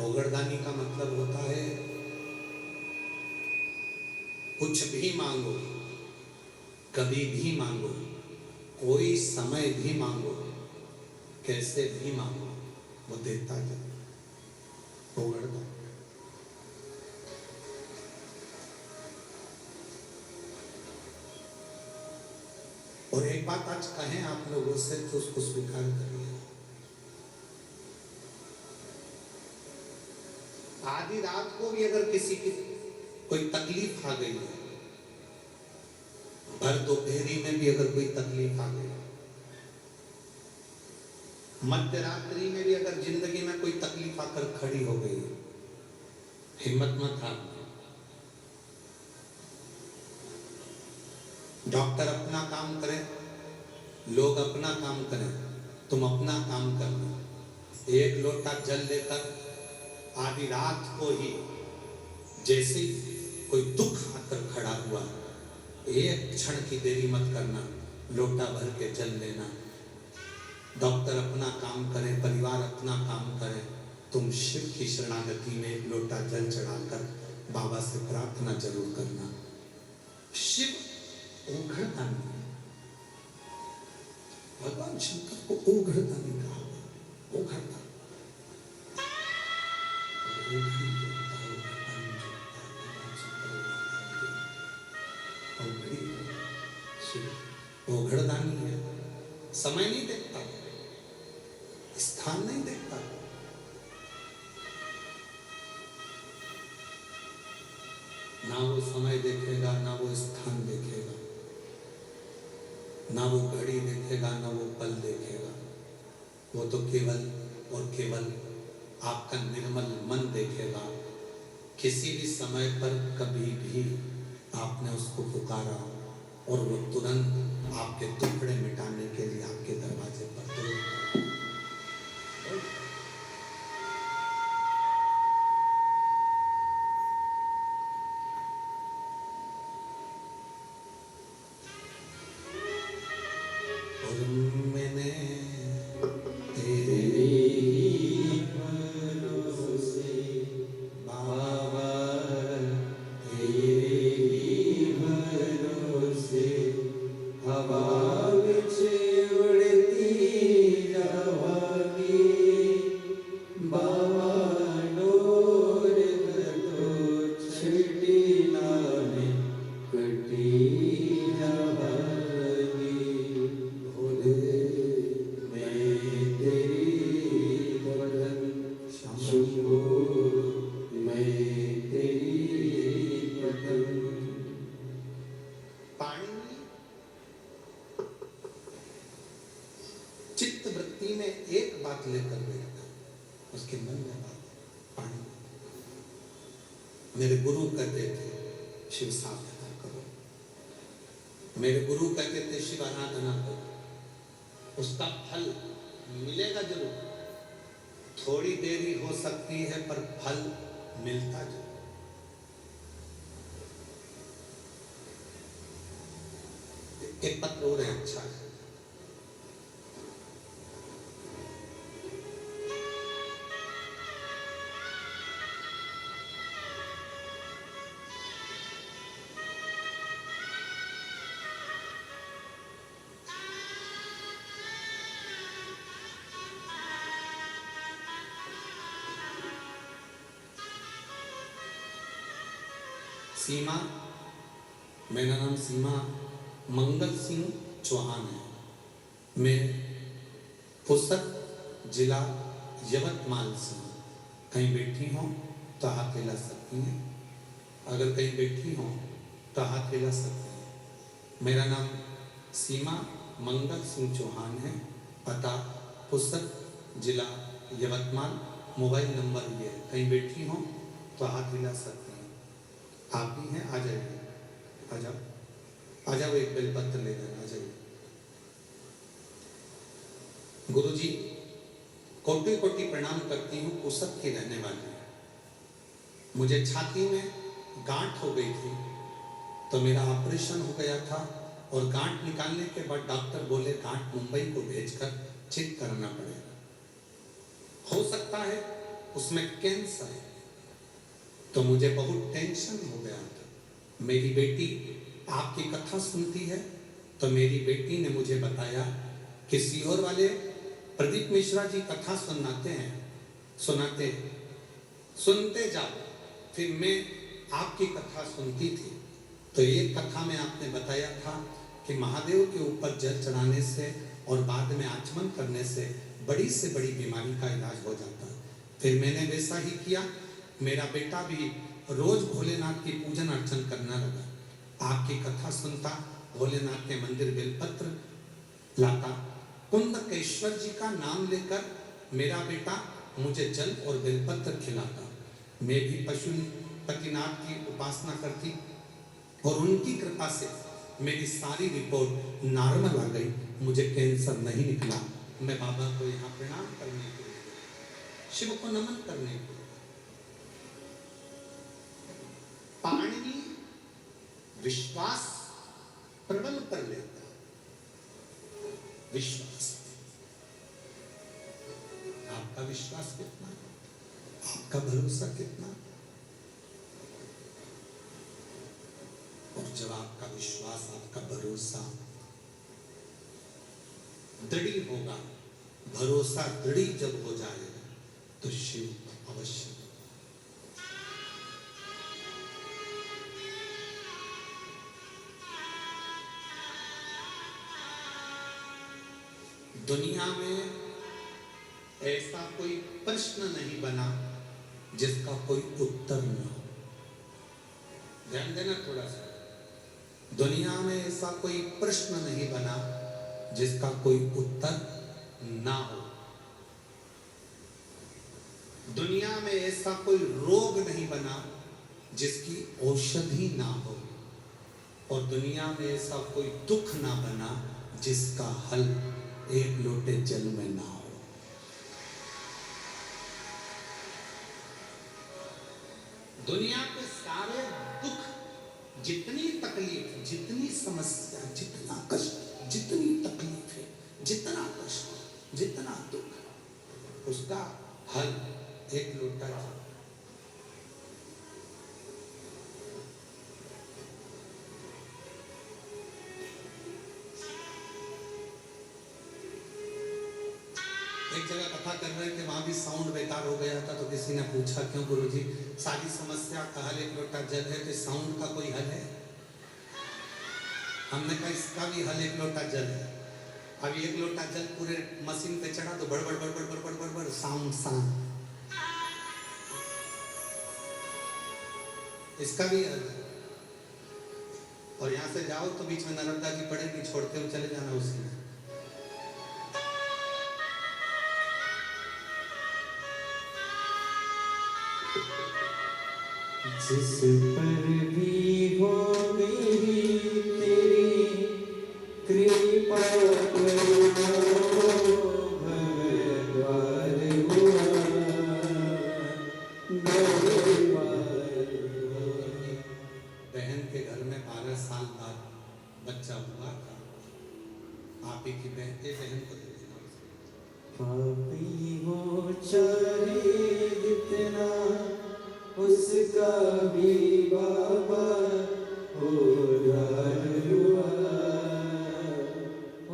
ओगड़दानी का मतलब होता है कुछ भी मांगो, कभी भी मांगो, कोई समय भी मांगो, कैसे भी मांगो, वो देता जाए। ओगड़दानी। और एक बात आज कहें आप लोगों से तो उसको स्वीकार करिए। आधी रात को भी अगर किसी की कोई तकलीफ आ गई है, भर दोपहरी में भी अगर कोई तकलीफ आ गई, मध्य रात्रि में भी अगर जिंदगी में कोई तकलीफ आकर खड़ी हो गई, हिम्मत मत हारना। डॉक्टर अपना काम करे, लोग अपना काम करें, तुम अपना काम करना। एक लोटा जल लेकर आधी रात को ही जैसे कोई दुख आकर खड़ा हुआ, एक क्षण की देरी मत करना, लोटा भर के जल लेना। डॉक्टर अपना काम करें, परिवार अपना काम करें, तुम शिव की शरणागति में एक लोटा जल चढ़ाकर बाबा से प्रार्थना जरूर करना। शिव ओघड़दानी है। भगवान शंकर को ओघड़दानी कहा। ओघड़दानी ओघड़दानी है। समय नहीं देखता, स्थान नहीं देखता, ना वो समय देखेगा, ना वो स्थान देखेगा, ना वो घड़ी देखेगा, ना वो पल देखेगा। वो तो केवल और केवल आपका निर्मल मन देखेगा। किसी भी समय पर कभी भी आपने उसको पुकारा और वो तुरंत आपके टुकड़े मिटाने के लिए आपके दरवाजे पर दौड़। और मैंने तेरे मेरे गुरु कहते थे शिव साधना करो, मेरे गुरु कहते थे शिव आराधना करो। उसका फल मिलेगा जरूर, थोड़ी देरी हो सकती है पर फल मिलता जरूर। एक पत्र और है, अच्छा है। सीमा, मेरा नाम सीमा मंगल सिंह चौहान है। मैं पुसद जिला यवतमाल से कहीं बैठी हो तो हाथ हिला सकती हैं, अगर कहीं बैठी हो तो हाथ हिला सकती हैं। मेरा नाम सीमा मंगल सिंह चौहान है, पता पुसद जिला यवतमाल, मोबाइल नंबर ये है, कहीं बैठी हो तो हाथ हिला सकती हैं। आप ही हैं, आ जाइए, आ जाओ, आ जाओ, एक बेलपत्र ले लेना, आ जाइए। गुरुजी, कोटि कोटि प्रणाम करती हूँ, पुसद की रहने वाली। मुझे छाती में गांठ हो गई थी तो मेरा ऑपरेशन हो गया था, और गांठ निकालने के बाद डॉक्टर बोले गांठ मुंबई को भेजकर चेक करना पड़ेगा, हो सकता है उसमें कैंसर है। तो मुझे बहुत टेंशन हो गया था। मेरी बेटी आपकी कथा सुनती है, तो मेरी बेटी ने मुझे बताया कि सीहोर वाले प्रदीप मिश्रा जी कथा सुनाते हैं, सुनते जाओ। फिर मैं आपकी कथा सुनती थी, तो एक कथा में आपने बताया था कि महादेव के ऊपर जल चढ़ाने से और बाद में आचमन करने से बड़ी से बड़ी बीमारी का इलाज हो जाता है। फिर मैंने वैसा ही किया, मेरा बेटा भी रोज भोलेनाथ की पूजन अर्चन करना लगा। आपकी कथा सुनता, भोलेनाथ के मंदिर बेलपत्र लाता, कुंदकेश्वर जी का नाम लेकर मेरा बेटा मुझे जल और बेलपत्र खिलाता। मैं भी पशुपतिनाथ की उपासना करती और उनकी कृपा से मेरी सारी रिपोर्ट नॉर्मल आ गई, मुझे कैंसर नहीं निकला। मैं बाबा को यहाँ प्रणाम करने के लिए, शिव को नमन करने के लिए। पाणिनि विश्वास प्रबल कर लेता, विश्वास। आपका विश्वास कितना, आपका भरोसा कितना? और जब आपका विश्वास, आपका भरोसा दृढ़ होगा, भरोसा दृढ़ जब हो जाएगा तो शिव अवश्य। दुनिया में ऐसा कोई प्रश्न नहीं बना जिसका कोई उत्तर न हो। ध्यान देना थोड़ा सा, दुनिया में ऐसा कोई प्रश्न नहीं बना जिसका कोई उत्तर ना हो। दुनिया में ऐसा कोई रोग नहीं बना जिसकी औषधि ना हो, और दुनिया में ऐसा कोई दुख ना बना जिसका हल एक लोटे जल में ना हो। दुनिया के सारे दुख, जितनी तकलीफ, जितनी समस्या, जितना कष्ट, जितनी तकलीफ है, जितना कष्ट, जितना दुख, उसका हल एक लोटा जल। एक जगह कथा कर रहे थे, वहां भी साउंड बेकार हो गया था, तो किसी ने पूछा क्यों गुरुजी, सारी समस्या का हल एक लोटा जल है, तो साउंड का कोई हल है? हमने कहा इसका भी हल एक लोटा जल है। अब एक लोटा जल पूरे मशीन पे चढ़ा तो बड़बड़ बड़बड़ बड़बड़ बड़बड़ साउंड, इसका भी हल है। और यहाँ से जाओ तो बीच में नर्मदा जी पड़ेगी, छोड़ते हुए चले जाना उसी में। जिस पर भी हो मेरी तेरी कृपा करो भगवान। पापी हो चाहे जितना उसका भी बाबा उद्धार हुआ,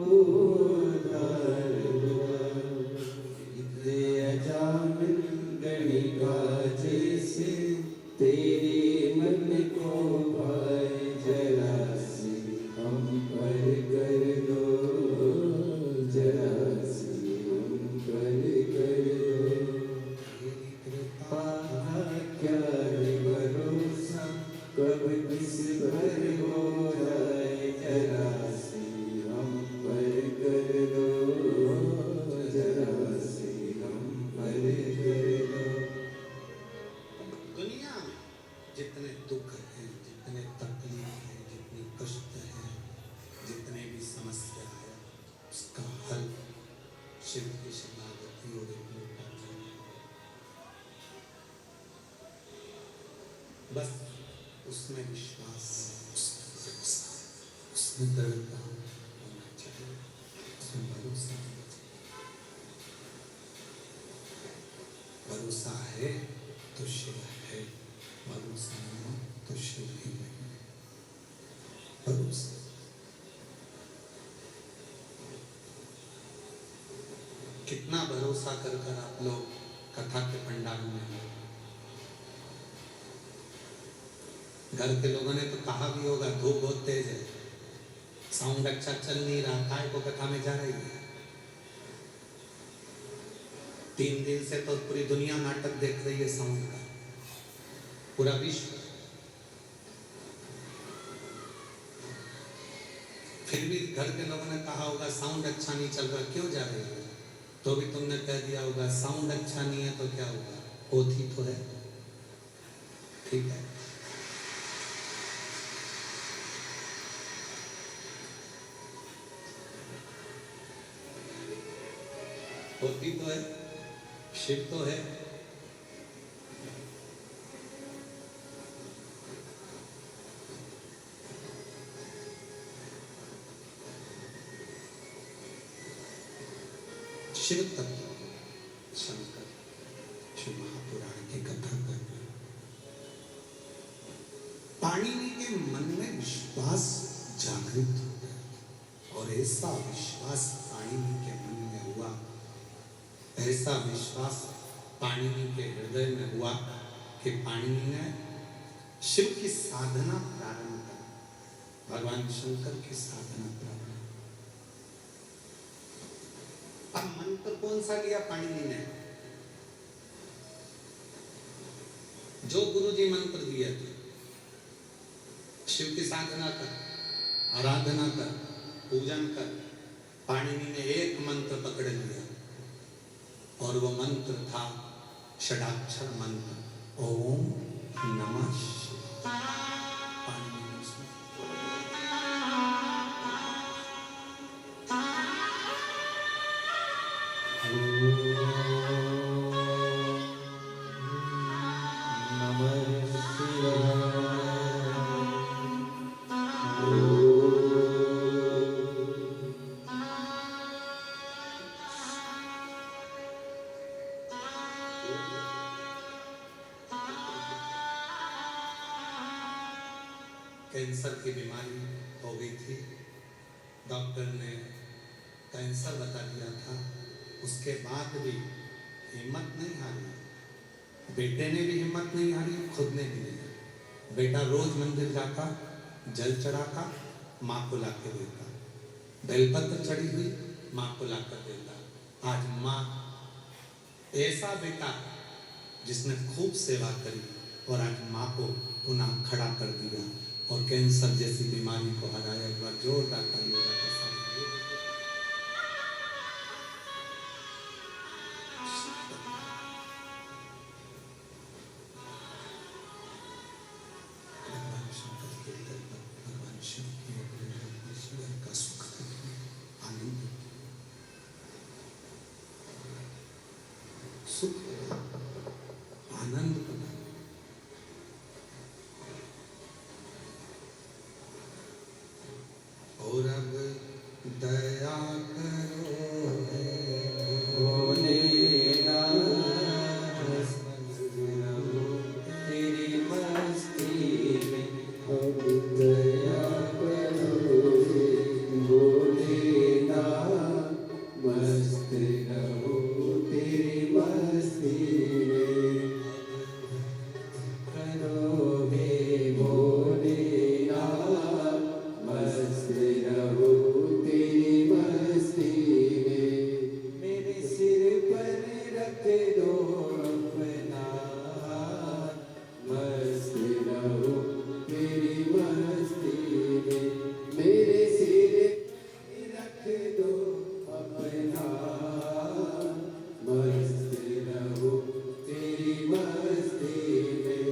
उद्धार हुआ। इतने अजामिल गणिका जैसे तेरे मन को भाई जरा सी हम पर कर दो, जरा सी हम पर कर दो। तेरी कृपा क्या है भरोसा कब किस पर हो जाए, जरा सी हम पर कर दो, जरा सी हम पर कर दो। दुनिया में जितने दुख हैं, जितने तकलीफ हैं, जितनी कष्ट है, जितने भी समस्या है, उसका हल शिव की शरणागति और एक लोटा जल है। बस उसमें विश्वास, उसमें भरोसा, उसमें दृढ़ता होना चाहिए, उसमें भरोसा होना चाहिए। भरोसा है तो शिव है, भरोसा नहीं तो शिव ही नहीं। भरोसा कितना भरोसा कर कर आप लोग कथा के पंडाल में हो। घर के लोगों ने तो कहा भी होगा धूप बहुत तेज है, साउंड अच्छा चल नहीं रहा, काय को कथा में जा रही है। 3 दिन से तो पूरी दुनिया नाटक देख रही है साउंड का, पूरा विश्व। फिर भी घर के लोगों ने कहा होगा साउंड अच्छा नहीं चल रहा, क्यों जा रही है? तो भी तुमने कह दिया होगा साउंड अच्छा नहीं है तो क्या होगा, होती तो है, ठीक है। होती तो है, शिव तो है। शिव तत्व शंकर शिव महापुराण की कथा कर रहे हैं। पाणिनि के मन में विश्वास जागृत हो गया और ऐसा विश्वास पाणिनि के मन में हुआ, ऐसा विश्वास पाणिनि के हृदय में हुआ कि पाणिनि ने शिव की साधना प्रारंभ कर, भगवान शंकर की साधना प्रारंभ। अब मंत्र कौन सा लिया पाणिनि ने? जो गुरुजी मंत्र दिए थे, शिव की साधना कर, आराधना कर, पूजन कर। पाणिनि ने एक मंत्र पकड़ लिया और वो मंत्र था षडाक्षर मंत्र, ओम नमः शिवाय। पाणिनि ने उसमें नमः शिवाय। कैंसर की बीमारी हो गई थी, डॉक्टर ने कैंसर बता दिया था। उसके बाद भी हिम्मत नहीं हारी, बेटे ने भी हिम्मत नहीं हारी, खुद ने भी नहीं हारी। बेटा रोज मंदिर जाता, जल चढ़ाता, माँ को ला के देता, बेलपत्र चढ़ी हुई माँ को ला कर देता। आज माँ, ऐसा बेटा जिसने खूब सेवा करी और आज माँ को पुनः खड़ा कर दिया और कैंसर जैसी बीमारी को हराया। एक बार जोरदार तालियों का भगवान शंकर के दर पर भगवान शिव की ईश्वर का सुख आनंद, सुख आनंद बना। और अब दया करो दो अपना मस्त रहो तेरी मस्ती में मेरे सिर रख दो अपना मस्त रहो तेरी मस्ती में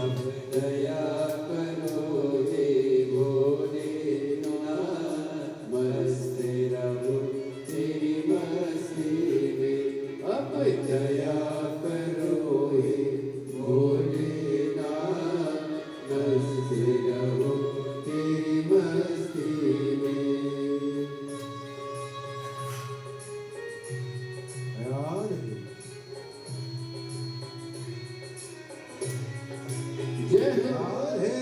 अब दया करो हे भोलेनाथ मस्त रहो तेरी मस्ती में अब दया करो हे भोलेनाथ मस्त रहो तेरी मस्ती में जय राधे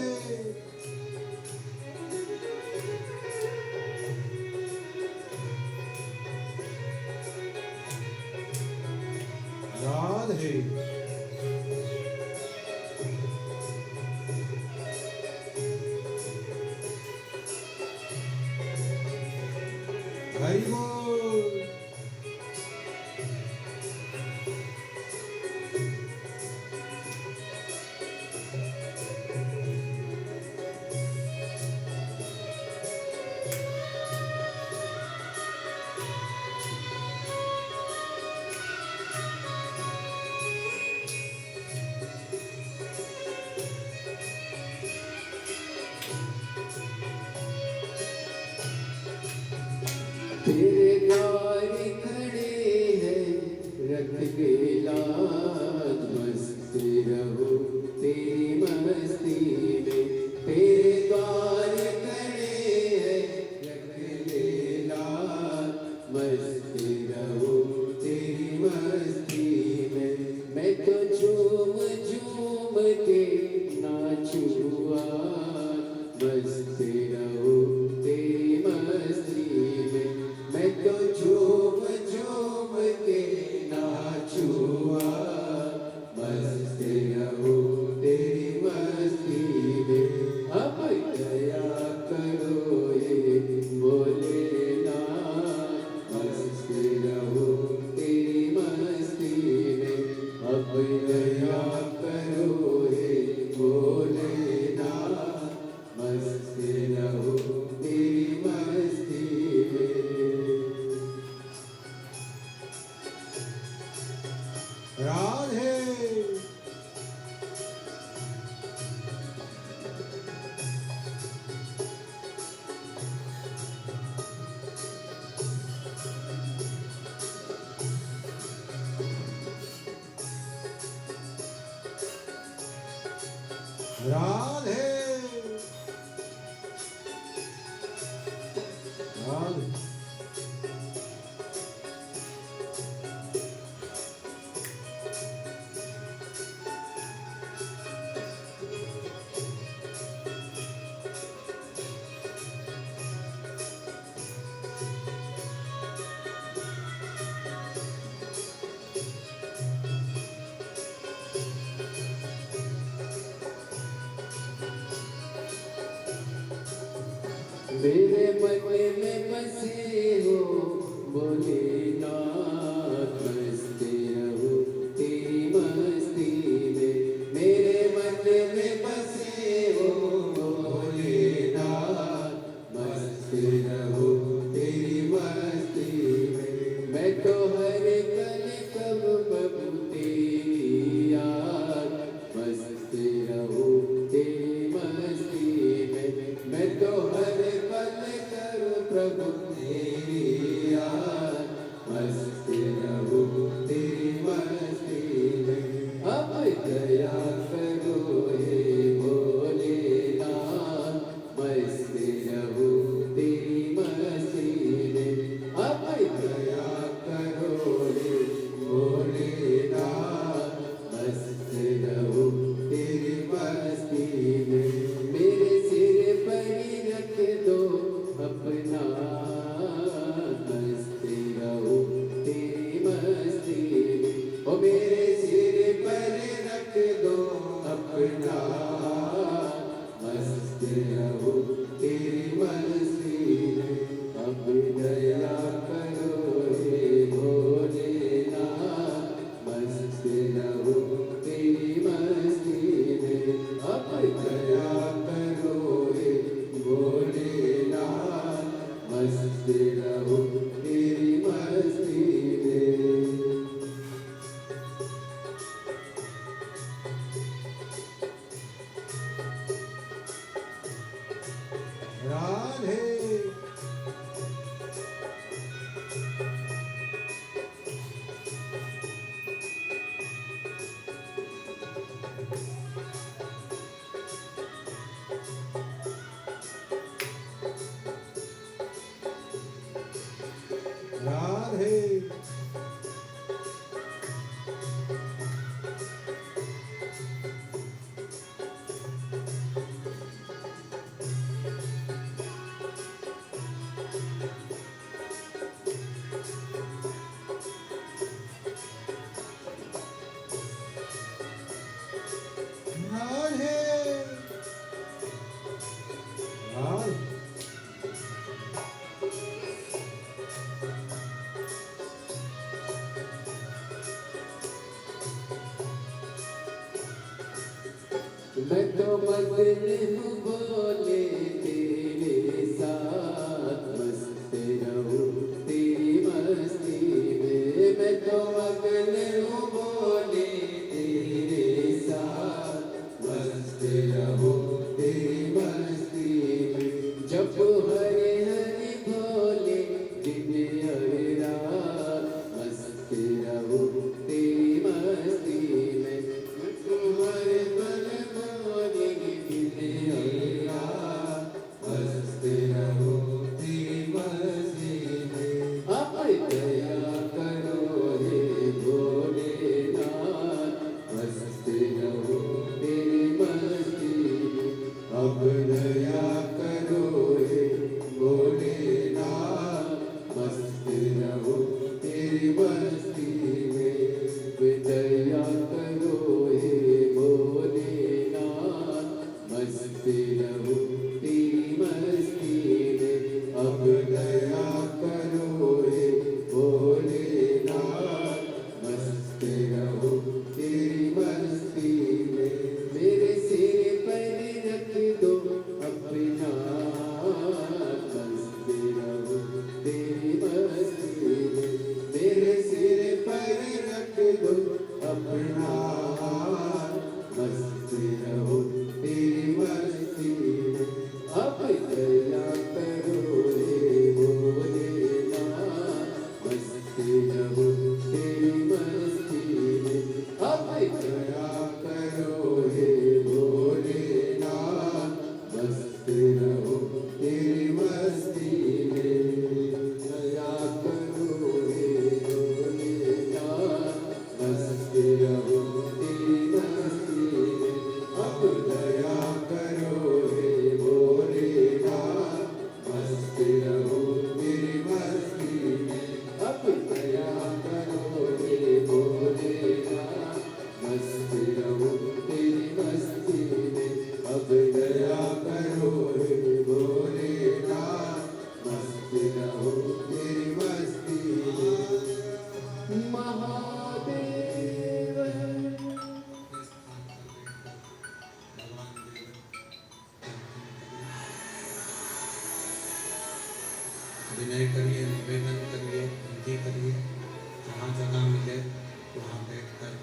राधे हरि बोल तेरे द्वार खड़े हैं रख के लाज मस्त रहो तेरी मस्ती में तेरे द्वार खड़े हैं रख के लाज मस्त रहो तेरी मस्ती में मैं तो झूम झूम के नाचूआ मस्त रहो तेरी मस्ती में मैं तो झूम झूम के नाचूआ मस्त रहो तेरी मस्ती में अब दया करो ये भोलेनाथ मस्त रहो तेरी मस्ती में अब दया करो ये भोलेनाथ मस्त रहो तेरी मस्ती में राधे राधे राधे मेरे मन में बसे हो भोलेनाथ मस्त रहो तेरी मस्ती में मेरे मन में बसे हो भोलेनाथ मस्त रहो तेरी मस्ती में मैं तो हर पल कब प्रभु तेरी याद मस्त रहो तेरी मस्ती में मैं तो हर पल करूं प्रभु तेरी याद मस्त रहो राधे मैं तो मगन हूँ बोले तेरे साथ मस्त रहूं तेरी मस्ती में। मैं तो मगन हूँ बोले तेरे साथ मस्त रहूं तेरी मस्ती में। जब हरे हरे भोले दिन हरे रात मस्त रहूं तेरी मस्ती में। मैं तो हरे भरे भोले दिन हरे रात मस्त रहूं तेरी मस्ती में। अब दया करो हे भोलेनाथ मस्त रहूं तेरी मस्ती में। अब दया करो हे भोलेनाथ मस्त रहूं तेरी मस्ती में। दया करो हे भोलेनाथ मस्त रहूं तेरी मस्ती में। अब दया करो हे भोलेनाथ मस्त रहूं तेरी मस्ती में। मेरे सिर पर रख दो अपना मस्त रहूं तेरी मस्ती में। मेरे सिर पर रख दो अपना मस्त रहूं तेरी मस्ती में। अब दया करो हे भोलेनाथ मस्त रहूं तेरी मस्ती में। अब दया करो हे भोलेनाथ मस्त रहूं तेरी मस्ती में। दया करो हे भोलेनाथ मस्त रहूं तेरी मस्ती में। अब दया करो हे भोलेनाथ मस्त रहूं तेरी मस्ती में। अब दया करो हे भोलेनाथ मस्त रहूं तेरी मस्ती में। अब दया करो हे भोलेनाथ मस्त रहूं तेरी मस्ती में। महादेव विनय करिए, निवेदन करिए, विनती करिए। जहाँ जगह मिले वहाँ बैठकर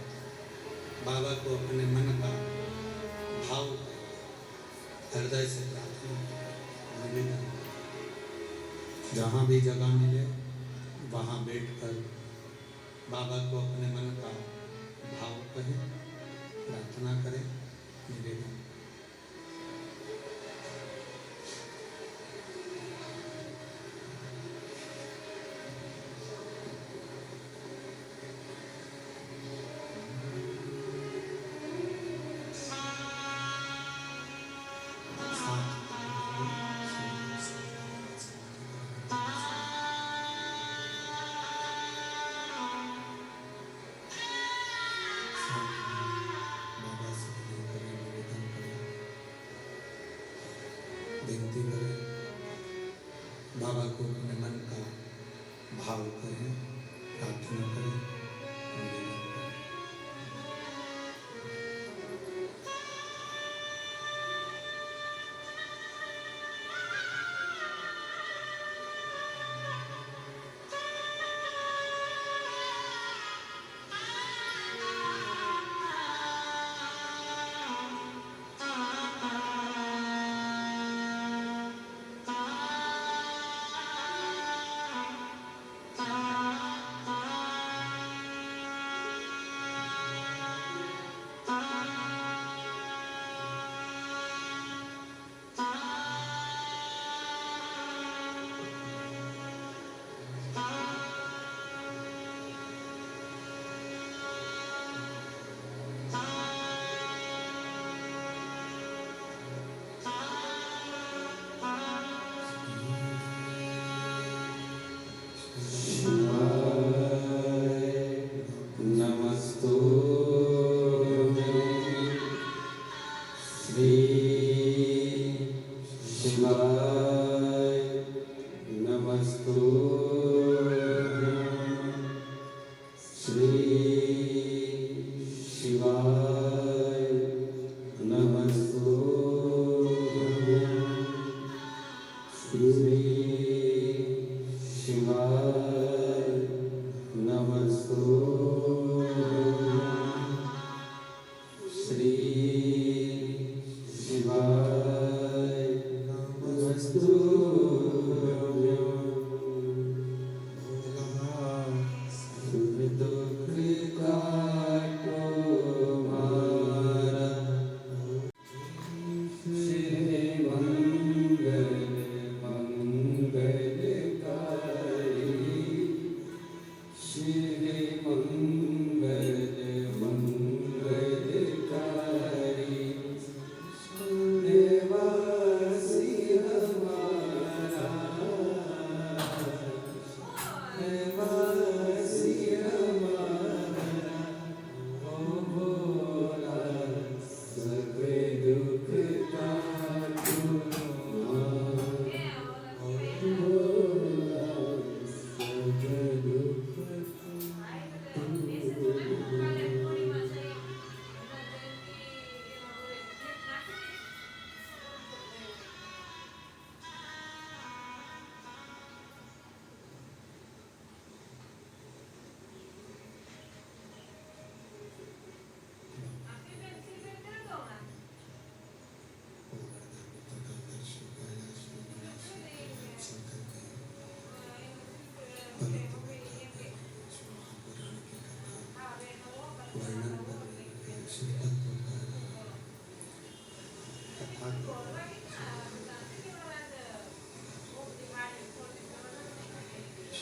बाबा को अपने मन का भाव हृदय से प्रार्थना निवेदन। जहाँ भी जगह मिले वहाँ बैठकर बाबा को अपने मन का भाव कहें, प्रार्थना करें, निवेदन। बाबा से विनय करें, निवेदन करें, विनती करें। बाबा को अपने मन का भाव करें, प्रार्थना करें, निवेदन करें।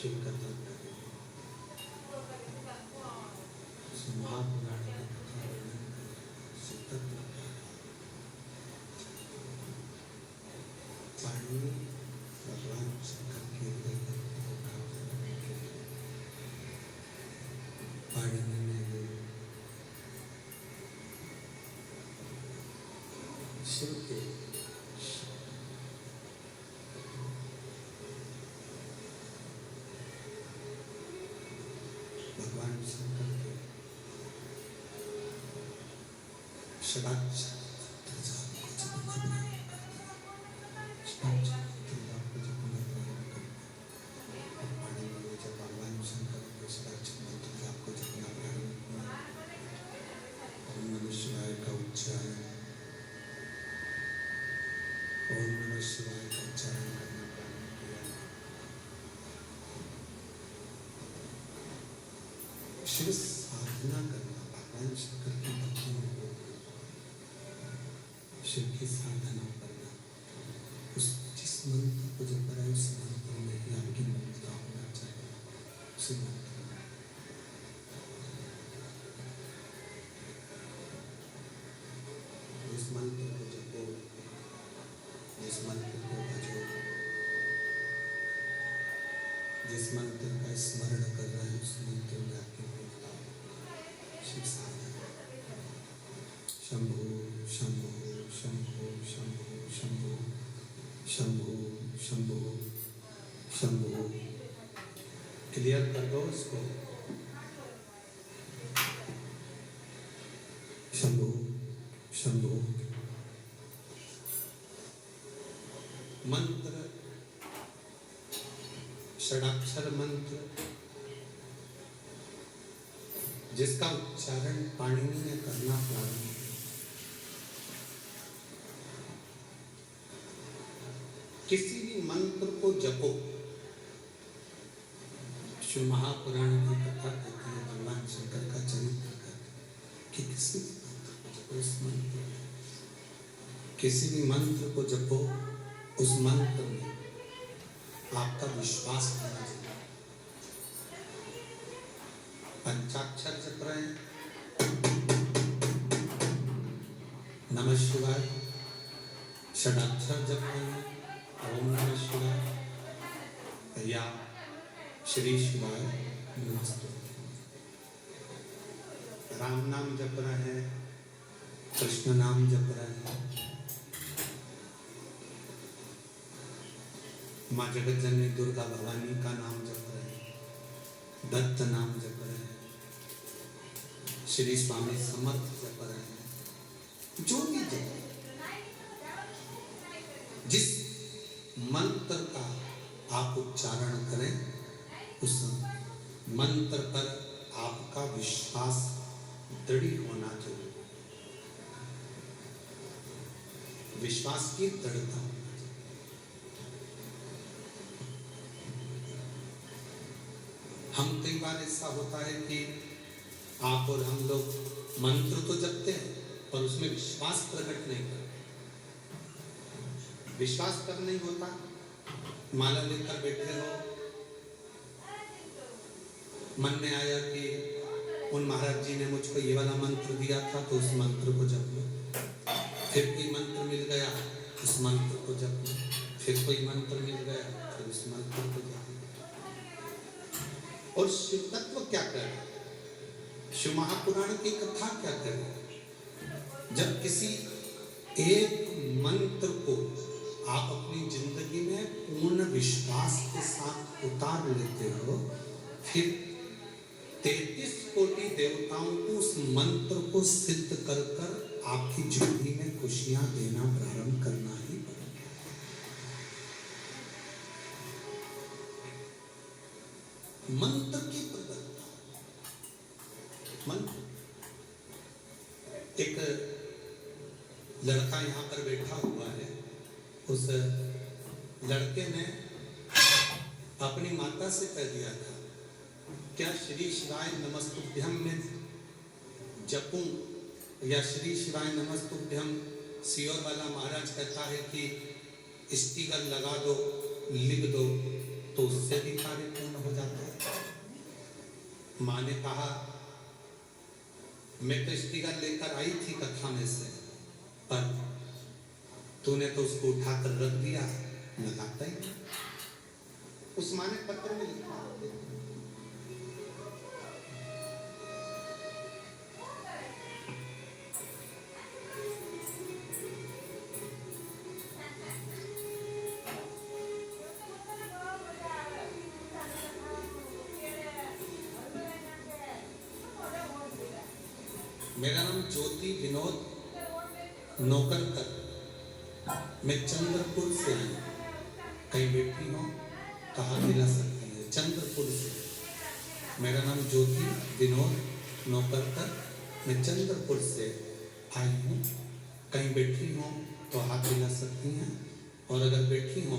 शिव कथा महापुराण की कथा वर्णन शिवतत्व पाणी भगवान शंकर के हृदय को प्राप्त करने के लिए पाणिनि ने शिव के भगवान शंकर के षडाक्षर शिव साधना करना भगवान शंकर की भक्ति में शिव की साधना करना उस जिस मंत्र को जब पढ़ा उस मंत्र में ही आपकी मुक्ति होना चाहिए उसी मंत्र में इस मंत्र को जपो इस मंत्र को भजो जिस मंत्र का स्मरण कर रहे हैं उस मंत्र में आपकी शिव साधना शंभो शंभो शंभो शंभो शंभो शंभो शंभो शंभो क्लियर कर दो इसको शंभो शंभो मंत्र षडाक्षर मंत्र जिसका उच्चारण पाणिनि ने करना प्रारंभ किया। किसी भी मंत्र को जपो शिव महापुराण की कथा कहती है भगवान शंकर का चरित्र कहती कि किसी भी मंत्र को जपो उस मंत्र किसी भी मंत्र को जपो उस मंत्र में आपका विश्वास होना चाहिए। पंचाक्षर जप रहे हैं नमः शिवाय षडाक्षर जप रहे हैं ओम नमः शिवाय या श्री शिवाय नमस्ते राम नाम जप रहे हैं, कृष्ण नाम जप रहे हैं, माँ जगत जननी दुर्गा भवानी का नाम जप रहे हैं, दत्त नाम जप रहे हैं, श्री स्वामी समर्थ जप रहे हैं, जो भी जप, जिस मंत्र का आप उच्चारण करें उस मंत्र पर आपका विश्वास दृढ़ होना चाहिए, विश्वास की दृढ़ता। हम कई बार ऐसा होता है कि आप और हम लोग मंत्र तो जपते हैं पर उसमें विश्वास प्रकट नहीं करते। विश्वास कब नहीं होता? माला लेकर बैठे हो, मन में आया कि उन महाराज जी ने मुझको ये वाला मंत्र दिया था तो उस मंत्र को जप लो, फिर कोई मंत्र मिल गया उस मंत्र को जप लो, फिर कोई मंत्र मिल गया फिर उस मंत्र को जप लो। और शिव तत्व क्या कर रहे हैं, शिव महापुराण की कथा क्या कर रहे हैं? जब किसी एक मंत्र को आप अपनी जिंदगी में पूर्ण विश्वास के साथ उतार लेते हो, फिर 33 कोटि देवताओं को उस मंत्र को सिद्ध कर कर आपकी जिंदगी में खुशियां देना प्रारंभ करना ही पड़ेगा। मंत्र की प्रबलता। मंत्र, एक लड़का यहाँ पर बैठा हुआ है, उस लड़के ने अपनी माता से कह दिया था क्या श्री शिवाय नमस्तुभ्यम में जपूं या श्री शिवाय नमस्तुभ्यम सियोर वाला महाराज कहता है कि स्टिकर लगा दो, लिख दो तो उससे भी कार्य पूर्ण हो जाता है। माँ ने कहा मैं तो स्टिकर लेकर आई थी कथा में से, पर तूने तो उसको उठाकर रख दिया, लगाता ही। उस माँ ने पत्र में लिखा मेरा नाम ज्योति विनोद नौकरकर, मैं चंद्रपुर से आई, कहीं बैठी हो कहाँ मिला सकती है, चंद्रपुर से। मेरा नाम ज्योति विनोद नौकरकर, मैं चंद्रपुर से आई हूँ, कहीं बैठी हो तो हाथ मिला सकती हैं, और अगर बैठी हो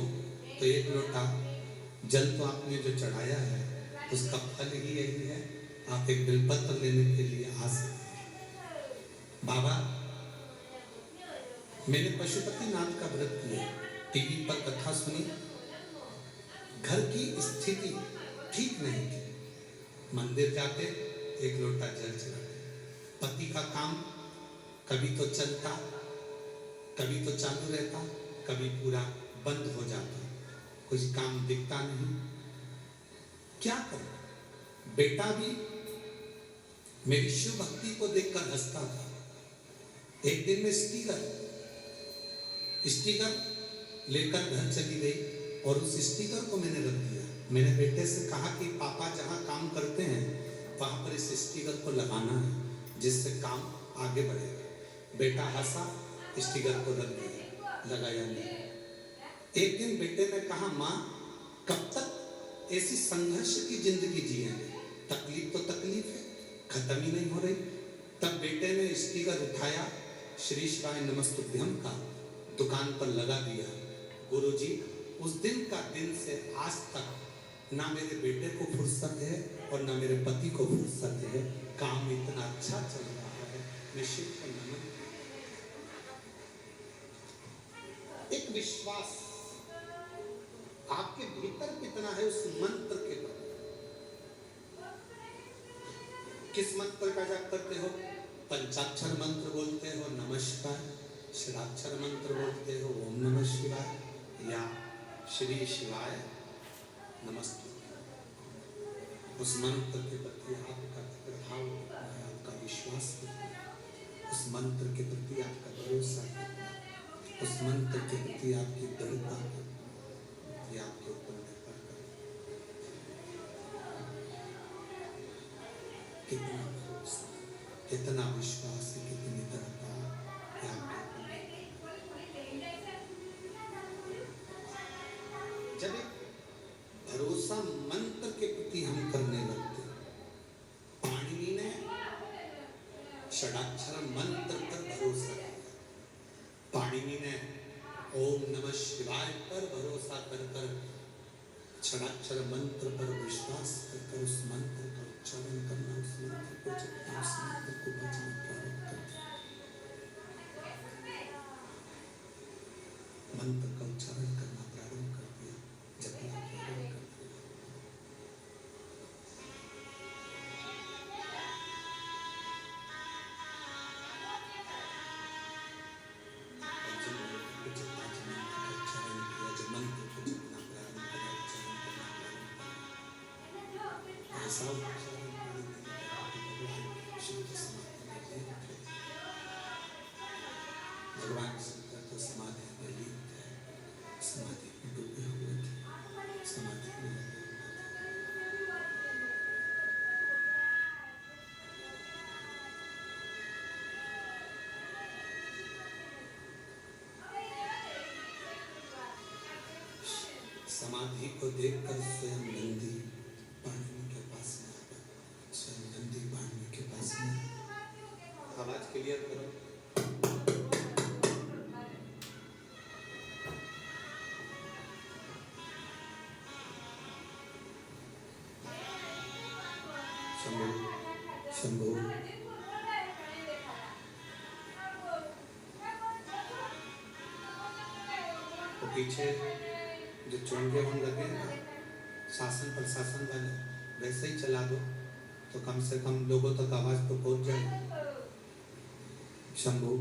तो एक लोटा जल तो आपने जो चढ़ाया है उसका फल ही यही है, आप एक बिलपत्र लेने के लिए आ सकते। बाबा मैंने पशुपतिनाथ का व्रत किया, टीवी पर कथा सुनी, घर की स्थिति ठीक नहीं थी, मंदिर जाते एक लोटा जल चढ़ाते, पति का काम कभी तो चलता कभी तो चालू रहता, कभी पूरा बंद हो जाता, कुछ काम दिखता नहीं, क्या करूं? बेटा भी मेरी शिव भक्ति को देखकर हंसता था। एक दिन में स्टिकर लेकर घर चली गई और उस स्टिकर को मैंने रख दिया। मैंने बेटे से कहा कि पापा जहाँ काम करते हैं वहां पर इस स्टिकर को लगाना है जिससे काम आगे बढ़ेगा। बेटा हंसा, स्टिकर को रख दिया, लगाया नहीं। एक दिन बेटे ने कहा माँ कब तक ऐसी संघर्ष की जिंदगी जिएंगे, तकलीफ तो तकलीफ है, खत्म ही नहीं हो रही। तब बेटे ने स्टिकर उठाया, श्री शिवाय नमस्तुभ्यम का दुकान पर लगा दिया। गुरुजी उस दिन का दिन से आज तक ना मेरे बेटे को फुर्सत है और ना मेरे पति को फुर्सत है, काम इतना अच्छा चल रहा है, मैं शिव को नमन। एक विश्वास आपके भीतर कितना है उस मंत्र के प्रति। किस मंत्र का जाप करते हो? पंचाक्षर मंत्र बोलते हो नमस्कार, षडाक्षर मंत्र बोलते हो ओम नमः शिवाय, या श्री शिवाय नमस्तुभ्यम। उस मंत्र के प्रति आपका प्रभाव, आपका विश्वास उस मंत्र के प्रति आपका भरोसा, उस मंत्र के प्रति आपकी दृढ़ता, ये आपके ऊपर निर्भर करे। कितना भरोसा, कितना विश्वास, कितनी दृढ़ता, ये आपके ऊपर निर्भर। जब एक भरोसा मंत्र के प्रति हम करने लगते, पाणिनि ने षडाक्षर मंत्र पर भरोसा किया। पाणिनि ने ओम नमः शिवाय पर भरोसा कर कर षडाक्षर मंत्र पर विश्वास कर कर उस मंत्र का उच्चारण करना, उस मंत्र को जपना, उस मंत्र को बचना प्रारंभ कर दिया। मंत्र का उच्चारण करना प्रारंभ कर दिया, जपना प्रारंभ कर दिया। भगवान शंकर तो समाधि में लीन थे, समाधि में डूबे हुए थे, समाधि में लगे हुए थे। समाधि को देखकर स्वयं नंदी पाणिनि के पास में आ गए, स्वयं नंदी पाणिनि के पास में। आवाज क्लियर करो। शंभू शंभू तो पीछे जो चोंगे होने लगे ना शासन प्रशासन वाले, वैसे ही चला दो तो कम से कम लोगों तक आवाज तो पहुंच जाए। शंभू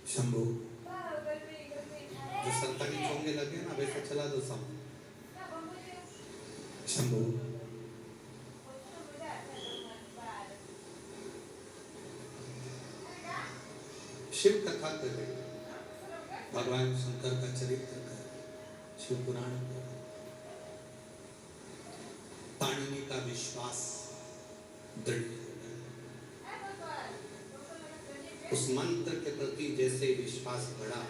शंभू जो सरकारी चोंगे लगे ना वैसे चला दो सब। शंभू शिव कथा करे, भगवान शंकर का चरित्र कर, शिव पुराण कर। पाणिनि का विश्वास दृढ़ हो गया। उस मंत्र के प्रति जैसे विश्वास बढ़ा,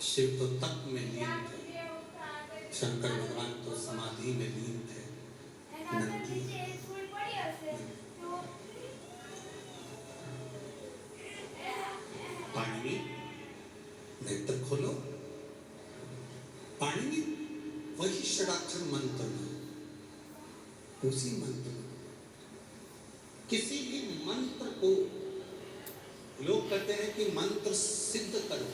शिव तो तप में लीन थे, शंकर भगवान तो समाधि में लीन थे। नंदी पाणिनि नेत्र खोलो। पाणिनि वही षडाक्षर मंत्र में, उसी मंत्र में। किसी भी मंत्र को लोग कहते हैं कि मंत्र सिद्ध करो।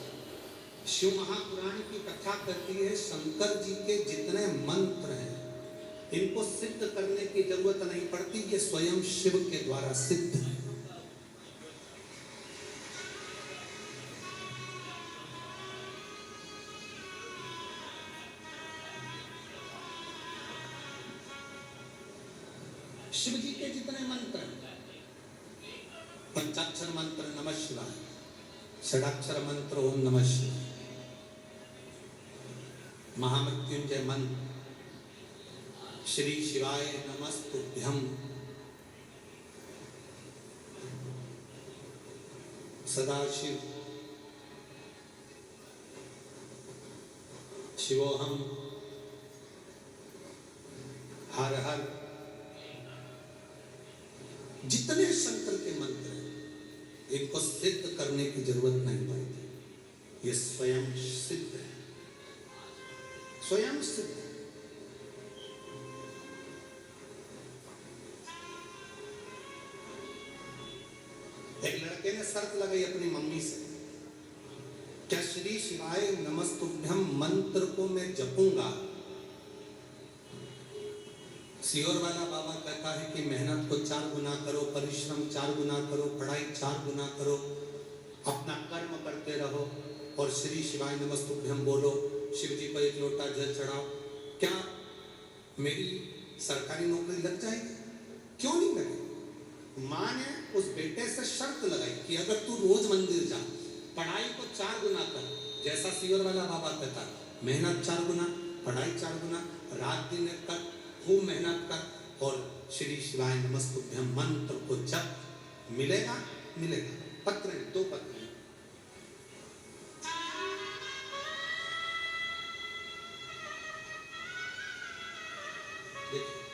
शिव महापुराण की कथा करती है शंकर जी के जितने मंत्र हैं इनको सिद्ध करने की जरूरत नहीं पड़ती, ये स्वयं शिव के द्वारा सिद्ध है। शिव जी के जितने मंत्र हैं, पंचाक्षर मंत्र नमः शिवाय, षडाक्षर मंत्र ओम नमः शिवाय, महामृत्युंजय मंत्र श्री शिवाय नमस्तुभ्यं, सदाशिव शिवोहम, हर हर, जितने शंकर के मंत्र हैं इनको सिद्ध करने की जरूरत नहीं पड़ती, ये स्वयं सिद्ध है, स्वयं सिद्ध है। एक लड़के ने शर्त लगाई अपनी मम्मी से, क्या श्री शिवाय नमस्तुभ्यं मंत्र को मैं जपूंगा, सियोर वाला बाबा कहता है कि मेहनत को 4 गुना करो, परिश्रम 4 गुना करो, पढ़ाई 4 गुना करो, अपना कर्म करते रहो और श्री शिवाय नमस्तुभ्यं बोलो, शिव जी को 1 लोटा जल चढ़ाओ, क्या मेरी सरकारी नौकरी लग जाएगी? क्यों नहीं लगेगी? माँ ने उस बेटे से शर्त लगाई कि अगर तू रोज मंदिर जा, पढ़ाई को 4 गुना कर, जैसा सीवर वाला बाबा कहता, मेहनत 4 गुना, पढ़ाई 4 गुना, रात दिन एक कर, खूब मेहनत कर और श्री शिवाय नमस्तुभ्यम मंत्र को जप, मिलेगा मिलेगा। पत्र है, 2 पत्र हैं। देखिए,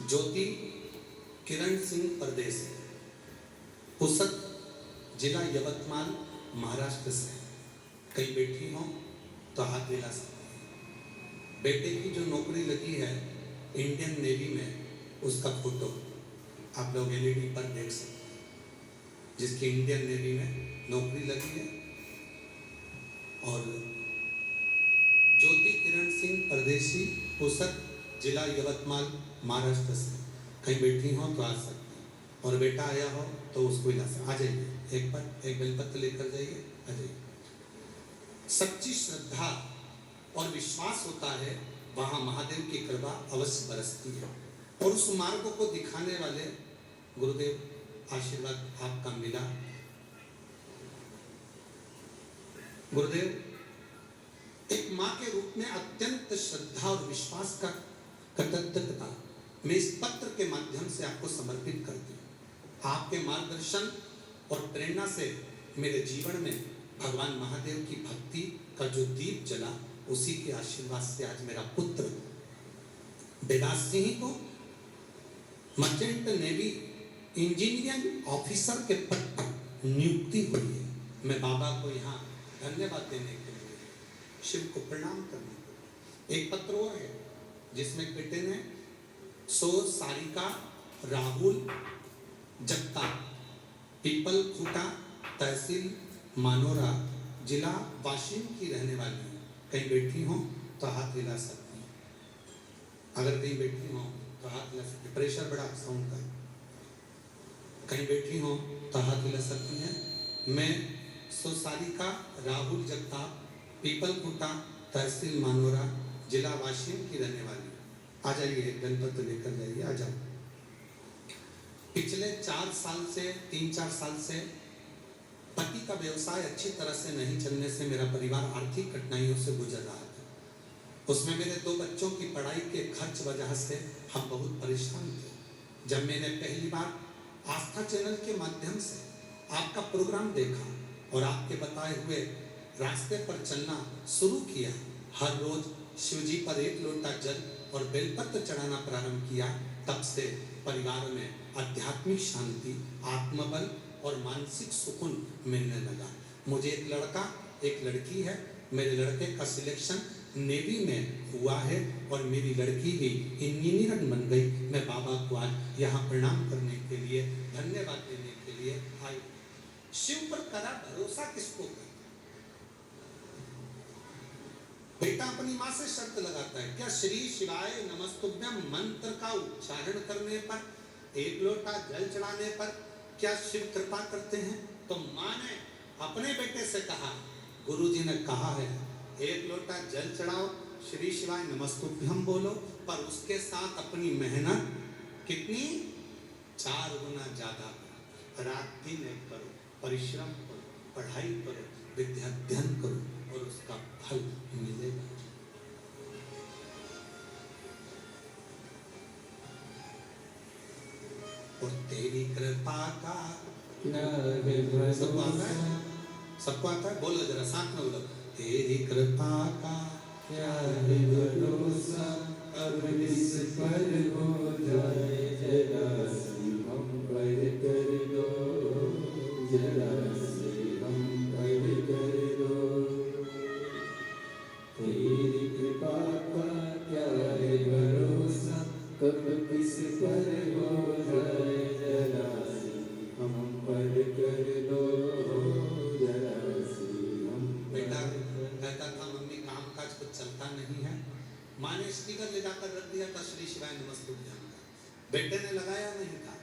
ज्योति किरण सिंह परदेसी, पुसद जिला यवतमाल महाराष्ट्र से। कहीं बैठी हो तो हाथ मिला सकते हैं। बेटे की जो नौकरी लगी है इंडियन नेवी में, उसका फोटो आप लोग एलईडी पर देख सकते हैं, जिसकी इंडियन नेवी में नौकरी लगी है। और ज्योति किरण सिंह परदेसी, पुसद जिला यवतमाल महाराष्ट्र से। कहीं बैठी हो तो आ सकते हैं। और बेटा आया हो तो उसको ला सकते, आ जाइए, एक बेलपत्र लेकर जाइए, आ जाइए। सच्ची श्रद्धा और विश्वास होता है वहां महादेव की कृपा अवश्य बरसती है। और उस मार्ग को दिखाने वाले गुरुदेव आशीर्वाद आपका मिला। गुरुदेव, एक माँ के रूप में अत्यंत श्रद्धा और विश्वास का कृतज्ञता मैं इस पत्र के माध्यम से आपको समर्पित करती हूँ। आपके मार्गदर्शन और प्रेरणा से मेरे जीवन में भगवान महादेव की भक्ति का जो दीप जला, उसी के आशीर्वाद से आज मेरा पुत्र वेदास सिंह को मर्चेंट नेवी इंजीनियरिंग ऑफिसर के पद पर नियुक्ति हुई है। मैं बाबा को यहाँ धन्यवाद देने के लिए, शिव को प्रणाम करने के लिए। एक पत्र और है जिसमें बेटे ने सारिका राहुल जगताप, पीपल खूटा, तहसील मानोरा, जिला वाशिम की रहने वाली है। कहीं बैठी हो तो हाथ हिला सकती है। अगर कहीं बैठी हो तो हाथ हिला सकती है। प्रेशर बढ़ा साउंड का। कहीं बैठी हो तो हाथ हिला सकती है। मैं सारिका राहुल जगताप, पीपल खूटा, तहसील मानोरा, जिला वाशिम की रहने वाली। आ जाइए, गणपति लेकर जाइए, आ जाओ। पिछले 3-4 साल से पति का व्यवसाय अच्छी तरह से नहीं चलने से मेरा परिवार आर्थिक कठिनाइयों से गुजर रहा था। उसमें मेरे 2 बच्चों की पढ़ाई के खर्च वजह से हम बहुत परेशान थे। जब मैंने पहली बार आस्था चैनल के माध्यम से आपका प्रोग्राम देखा और आपके बताए हुए रास्ते पर चलना शुरू किया, हर रोज शिवजी पर 1 लोटा जल और बेलपत्र चढ़ाना प्रारंभ किया, तब से परिवार में आध्यात्मिक शांति, आत्मबल और मानसिक सुकून मिलने लगा। मुझे एक लड़का एक लड़की है। मेरे लड़के का सिलेक्शन नेवी में हुआ है और मेरी लड़की भी इंजीनियर बन गई। मैं बाबा को आज यहाँ प्रणाम करने के लिए, धन्यवाद देने के लिए आई। शिव पर करा भरोसा किसको कर? बेटा अपनी माँ से शर्त लगाता है, क्या श्री शिवाय नमस्तुभ्यम मंत्र का उच्चारण करने पर, 1 लोटा जल चढ़ाने पर क्या शिव कृपा करते हैं? तो माँ ने अपने बेटे से कहा, गुरुजी ने कहा है 1 लोटा जल चढ़ाओ, श्री शिवाय नमस्तुभ्यम बोलो, पर उसके साथ अपनी मेहनत कितनी 4 गुना ज्यादा करो। रात दिन एक करो, परिश्रम करो, पढ़ाई करो, विद्या अध्ययन करो और उसका फल मिलेगा। और तेरी कृपा का सबको आता है? बोलो जरा साथ में बोलो, तेरी कृपा का क्या है भरोसा, अब इस पर हो जाए जरा सी हम पर कर दो, जरा सी हम पर कर दो। तेरी कृपा का क्या है भरोसा, कब किस पर हो जाए जरा सी हम पर कर दो, जरा सी हम। बेटा कहता था मम्मी काम काज कुछ चलता नहीं है। माँ ने स्पीकर ले जाकर रख दिया था श्री शिवाय नमस्तुभ्यम का। बेटे ने लगाया नहीं था।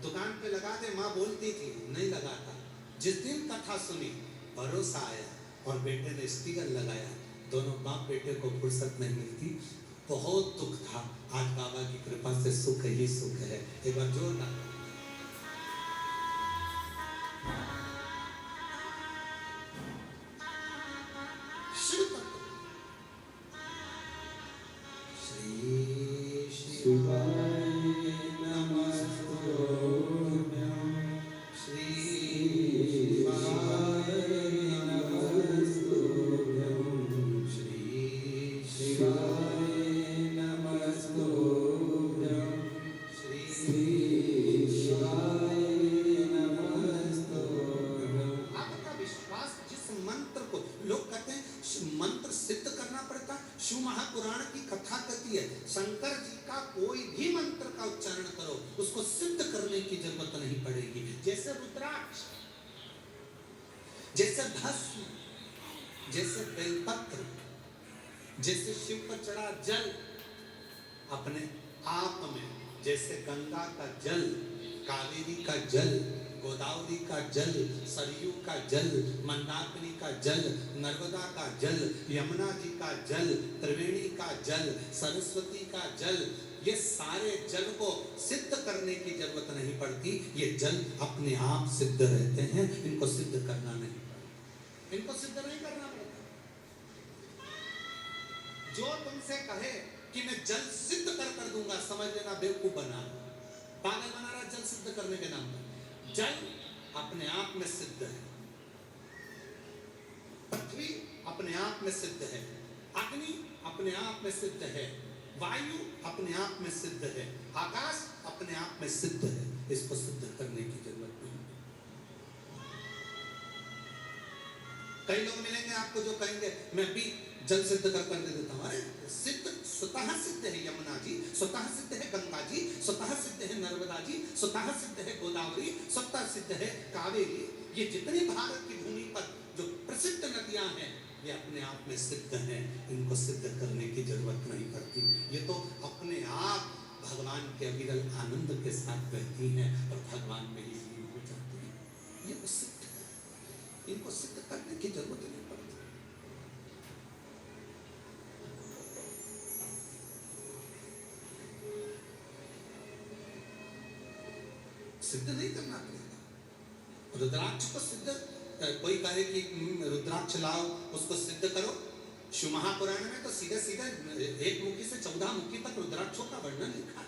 दुकान पे लगा दे माँ बोलती थी, नहीं लगा था। जिस दिन कथा सुनी भरोसा आया और बेटे ने स्पीकर लगाया। दोनों बाप बेटे को फुर्सत नहीं मिलती। बहुत दुख था, आज बाबा की कृपा से सुख ही सुख है। एक बार जोर ना शिव तत्व श्री शिवाय नमस्तुभ्यं श्री शिवाय नमस्तुभ्यं श्री शिवाय नमस्तुभ्यं श्री शिवाय नमस्तुभ्यं। आपका विश्वास जिस मंत्र को लोग कहते हैं मंत्र सिद्ध करना पड़ता, शिव महापुराण की कथा कहती है शंकर जी का कोई भी मंत्र का उच्चारण करो उसको सिद्ध करने की जरूरत नहीं पड़ेगी। जैसे रुद्राक्ष, जैसे भस्म, जैसे बेलपत्र, जैसे शिव पर चढ़ा जल अपने आप में, जैसे गंगा का जल, कावेरी का जल, गोदावरी का जल, सरयू का जल, मंदाकिनी का जल, नर्मदा का जल, यमुना जी का जल, त्रिवेणी का जल, सरस्वती का जल, ये सारे जल को सिद्ध करने की जरूरत नहीं पड़ती। ये जल अपने आप सिद्ध रहते हैं, इनको सिद्ध करना नहीं पड़ता, इनको सिद्ध नहीं करना पड़ता। जो तुमसे कहे कि मैं जल सिद्ध कर दूंगा, समझ लेना बेवकूफ बना, पागल बना रहा जल सिद्ध करने के नाम पर। जल अपने आप में सिद्ध है, पृथ्वी अपने आप में सिद्ध है, अग्नि अपने आप में सिद्ध है, वायु अपने आप में सिद्ध है, आकाश अपने आप में सिद्ध है, इसको सिद्ध करने की जरूरत नहीं। कई लोग मिलेंगे आपको जो कहेंगे मैं भी जल सिद्ध कर दे देता हूं। अरे सिद्ध स्वतः सिद्ध है यमुना जी, स्वतः सिद्ध है गंगा जी, स्वतः सिद्ध है नर्मदा जी, स्वतः सिद्ध है गोदावरी, स्वतः सिद्ध है कावेरी। ये जितनी भारत की भूमि पर जो प्रसिद्ध नदियां हैं ये अपने आप में सिद्ध हैं, इनको सिद्ध करने की जरूरत नहीं पड़ती। ये तो अपने आप भगवान के अविरल आनंद के साथ बहती हैं और भगवान में ही लीन हो जाती हैं। ये तो सिद्ध है, इनको सिद्ध करने की जरूरत नहीं पड़ती। सिद्ध नहीं करना पड़ेगा। रुद्राक्ष को सिद्ध, कोई कहे कि रुद्राक्ष लाओ उसको सिद्ध करो, शिव महापुराण में तो सीधे सीधे एक मुखी से 14 मुखी तक रुद्राक्षों का वर्णन लिखा है।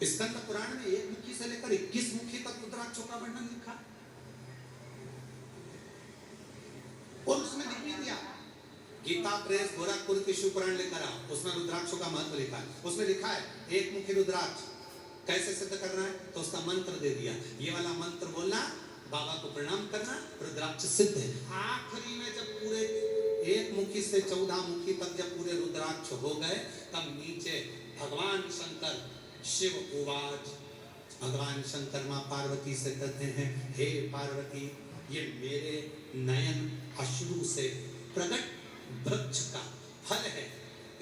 स्कंद पुराण में 1 मुखी से लेकर 21 मुखी तक रुद्राक्षों का वर्णन लिखा है। और उसमें लिख भी दिया, गीता प्रेस गोरखपुर के शिव पुराण लेकर आओ, उसमें रुद्राक्षों का महत्व लिखा है। उसमें लिखा है 1 मुखी रुद्राक्ष कैसे सिद्ध करना है, तो उसका मंत्र दे दिया, ये वाला मंत्र बोलना, बाबा को प्रणाम करना, रुद्राक्ष सिद्ध है। आखिरी में जब पूरे 1 मुखी से 14 मुखी तक जब पूरे रुद्राक्ष हो गए, तब नीचे भगवान शंकर शिव उवाच, भगवान शंकर मां पार्वती से कहते हैं हे पार्वती, ये मेरे नयन अश्रु से प्रकट वृक्ष का फल है,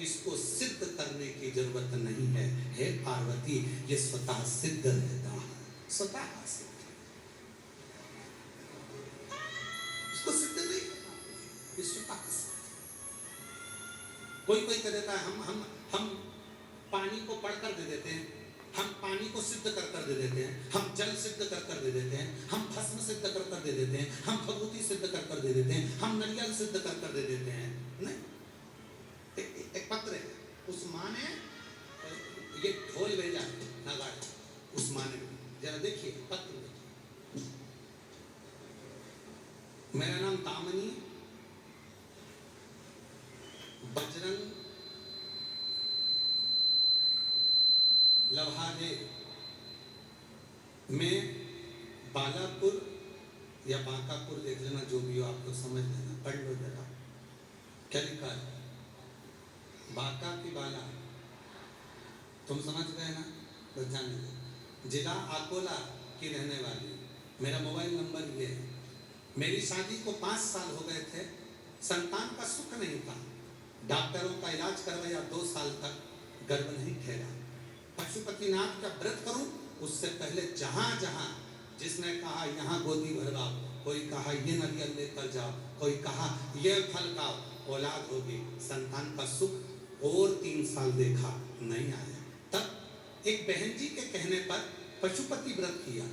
इसको सिद्ध करने की जरूरत नहीं है। हे पार्वती, ये स्वतः सिद्ध रहता है, स्वतः सिद्ध, इसको सिद्ध नहीं करना, ये स्वतः सिद्ध। कोई कोई कह देता है हम पानी को पढ़कर दे देते हैं, हम पानी को सिद्ध कर दे देते हैं, हम जल सिद्ध कर दे देते हैं, हम भस्म सिद्ध कर दे देते हैं, हम भभूति सिद्ध कर दे देते हैं, हम नारियल सिद्ध कर दे देते हैं। नहीं, एक पत्र है, उस माँ ने ये ढोल भेजा नगाड़ा, उस माँ ने, जरा देखिए पत्र देखिए। मेरा नाम तामनी बजरंग लवादे में बालापुर या बांकापुर, देख लेना जो भी हो, आप लोग समझ लेना, पढ़ लो जरा क्या लिखा है। बांका की बाला, तुम समझ गए ना, बस जान लो। जिला अकोला की रहने वाली, मेरा मोबाइल नंबर ये है। मेरी शादी को 5 साल हो गए थे, संतान का सुख नहीं था, डॉक्टरों का इलाज करवाया, 2 साल तक गर्भ नहीं ठहरा। पशुपतिनाथ का व्रत करूं, उससे पहले जहां जहां जिसने कहा यहाँ गोदी भरवाओ, कोई कहा ये नारियल लेकर जाओ, कोई कहा ये फल खाओ, औलाद होगी, संतान का सुख और 3 साल देखा नहीं आया। तब एक बहन जी के कहने पर पशुपति व्रत किया।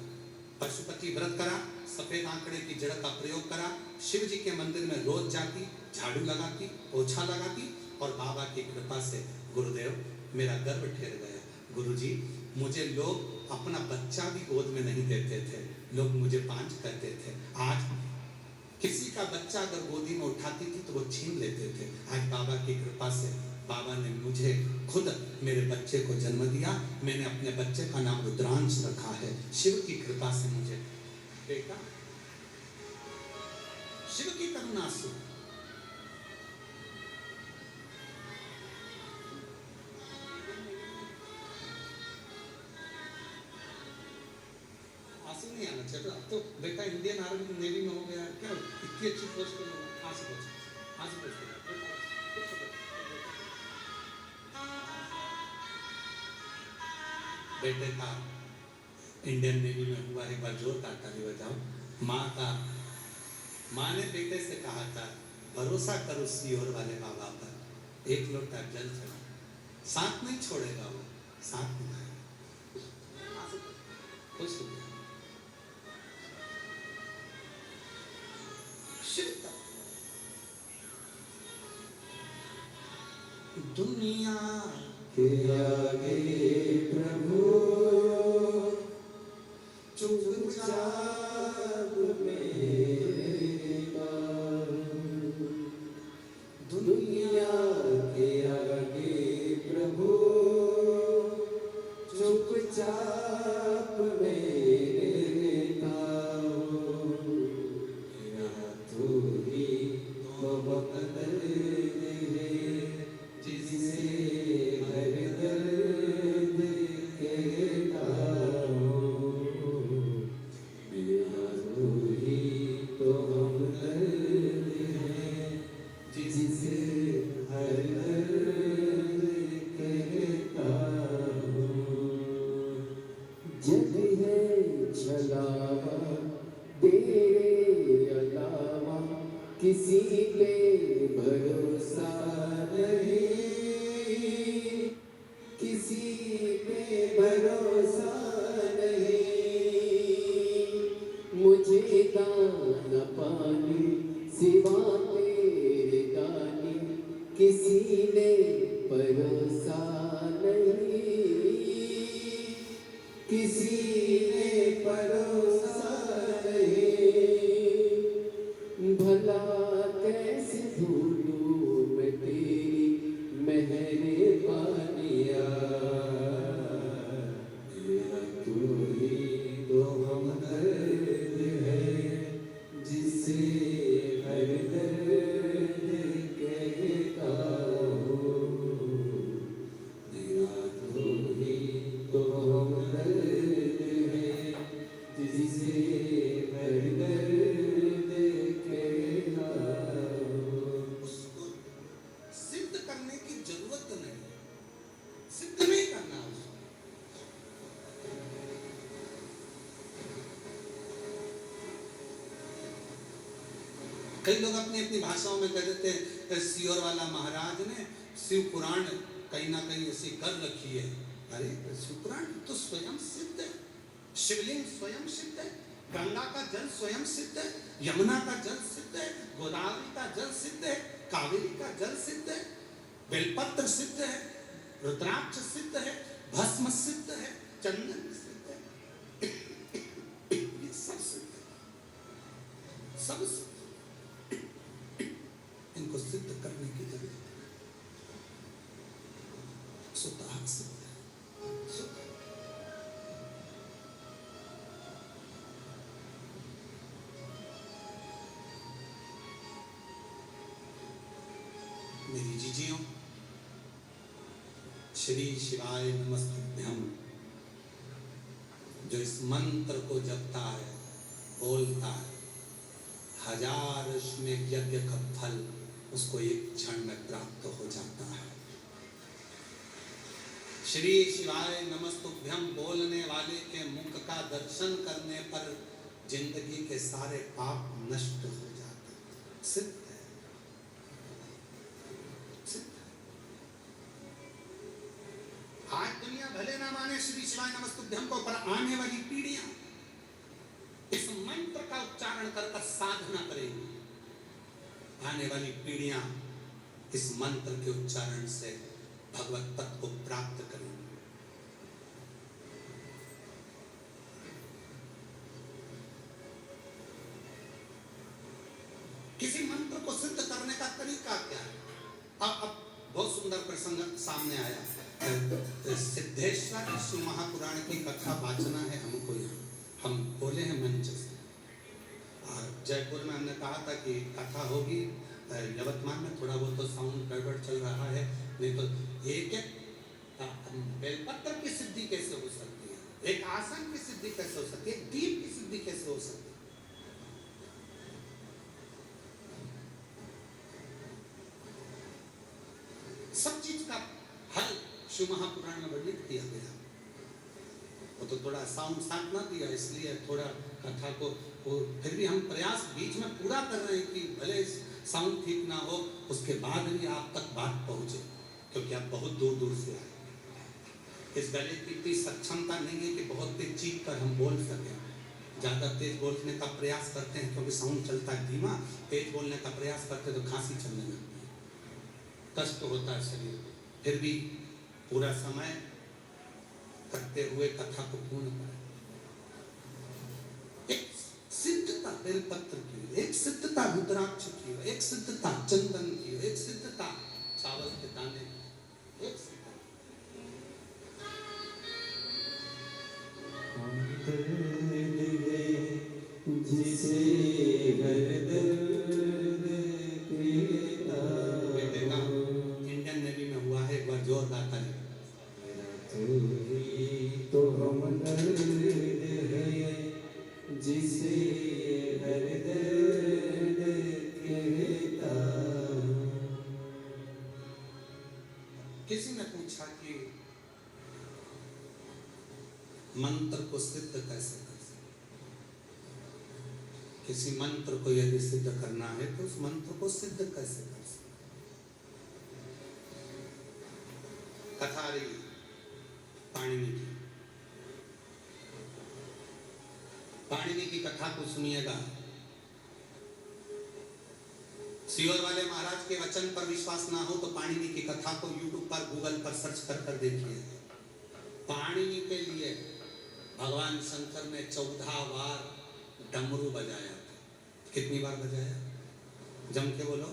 पशुपति व्रत करा, सफेद आंकड़े की जड़ का प्रयोग करा, शिव जी के मंदिर में रोज जाती, झाड़ू लगाती, पोछा लगाती और बाबा की कृपा से गुरुदेव मेरा गर्भ ठहर गया। गुरुजी, मुझे लोग अपना बच्चा भी गोद में नहीं देते थे, लोग मुझे पांच कहते थे। आज किसी का बच्चा अगर गोदी में उठाती थी तो वो छीन लेते थे। आज बाबा की कृपा से बाबा ने मुझे खुद मेरे बच्चे को जन्म दिया। मैंने अपने बच्चे का नाम रुद्रांश रखा है। शिव की कृपा से मुझे बेटा, शिव की करुणा से। आंसू नहीं आना चाहिए। अब तो बेटा इंडियन आर्मी नेवी में हो गया, क्या इतनी अच्छी पोस्ट पे आंसू पोस्ट बेटे का इंडियन नेवी में हुआ। एक बार जोरदार ताली बजाओ। माँ ने बेटे से कहा था, भरोसा करो सीहोर वाले बाबा पर, एक लोटा जल चढ़ा, साथ नहीं छोड़ेगा वो, साथ निभाएगा। खुश हो गया। दुनिया के आगे प्रभु चुपचाप मेरा, दुनिया के आगे प्रभु चुपचाप मेरा, तू ही तो बदल किसी पे भरोसा नहीं, किसी पे भरोसा नहीं, मुझे दाना पानी सिवा तेरे गाने किसी ने भरोसा नहीं, किसी ने भरोसा नहीं। भला कैसे भूलूं मैं तेरी मेहरबानियाँ, तू ही तो हमदर्द है जिसे हर दर्द कहता हूँ, तू ही तो हमदर्द है जिसे हर दर्द कहता हूँ। उसको सिद्ध करने की जरूरत नहीं, सिद्ध नहीं करना उसको। कई लोग अपनी अपनी भाषाओं में कह देते हैं, सियोर वाला महाराज ने शिव पुराण कहीं ना कहीं ऐसी कर रखी है। अरे शिव पुराण तो स्वयं सिद्ध है, शिवलिंग स्वयं सिद्ध है, गंगा का जल स्वयं सिद्ध है, यमुना का जल सिद्ध है, गोदावरी का जल सिद्ध है, कावेरी का जल सिद्ध है, बेलपत्र सिद्ध है, रुद्राक्ष सिद्ध है, भस्म सिद्ध है, चंदन सिद्ध है, ये सब सिद्ध है, सब सिद्ध। इनको सिद्ध करने की जरूरत है, स्वतः सिद्ध है, स्वतः। मेरी जीजियों, श्री शिवाय नमस्तुभ्यम जो इस मंत्र को जपता है, बोलता है, 1000 में यज्ञ का फल उसको एक क्षण में प्राप्त हो जाता है। श्री शिवाय नमस्तुभ्यम बोलने वाले के मुख का दर्शन करने पर जिंदगी के सारे पाप नष्ट हो जाते हैं। सिद्ध है, सिद्ध है। माने श्री शिवाय नमस्तुभ्यम को, पर आने वाली पीढ़ियां इस मंत्र का उच्चारण कर साधना करेंगी। आने वाली पीढ़ियां इस मंत्र के उच्चारण से भगवत तत्व को प्राप्त करेंगी। किसी मंत्र को सिद्ध करने का तरीका क्या है? अब बहुत सुंदर प्रसंग सामने आया। सिद्धेश्वर शिव महापुराण की कथा वाचना है हमको यहाँ, हम बोले हैं मंच से। और जयपुर में हमने कहा था कि कथा होगी, यवतमाल में थोड़ा बहुत तो साउंड गड़बड़ चल रहा है, नहीं तो एक बेलपत्र की सिद्धि कैसे हो सकती है, एक आसन की सिद्धि कैसे हो सकती है, एक दीप की सिद्धि कैसे हो सकती है। सब चीज का हल शिव महापुराण में वर्णित किया गया। वो तो थोड़ा साउंड साथ ना दिया, इसलिए थोड़ा कथा को फिर भी हम प्रयास बीच में पूरा कर रहे हैं कि भले साउंड ठीक ना हो, उसके बाद भी आप तक बात पहुंचे, क्योंकि आप बहुत दूर दूर से आए। इस गले की इतनी सक्षमता नहीं है कि बहुत तेज चीख कर हम बोल सकें। ज़्यादा तेज बोलने का प्रयास करते हैं क्योंकि साउंड चलता है धीमा, तेज बोलने का प्रयास करते हैं तो खांसी चलने लगती है, कष्ट होता है शरीर में। फिर भी पूरा समय करते हुए कथा को पूर्ण करें। एक सिद्धता बेलपत्र की, एक सिद्धता रुद्राक्ष की, एक सिद्धता चंदन की, एक सिद्धता चावल के दाने, एक सिद्धता जिसे इंडियन नेवी में हुआ है, एक बार जोरदार ताली। तो हम दर्द है जिसे हर दर्द कहता। किसी ने पूछा कि मंत्र को सिद्ध कैसे कर सकते? किसी मंत्र को यदि सिद्ध करना है तो उस मंत्र को सिद्ध कैसे कर सकते? कथा रही पाणिनि की, पाणिनि की कथा को सुनिएगा। सियोर वाले महाराज के वचन पर विश्वास ना हो तो पाणिनि की कथा को यूट्यूब पर, गूगल पर सर्च कर देखिए। पाणिनि के लिए भगवान शंकर ने 14 बार डमरू बजाया। कितनी बार बजाया? जम के बोलो,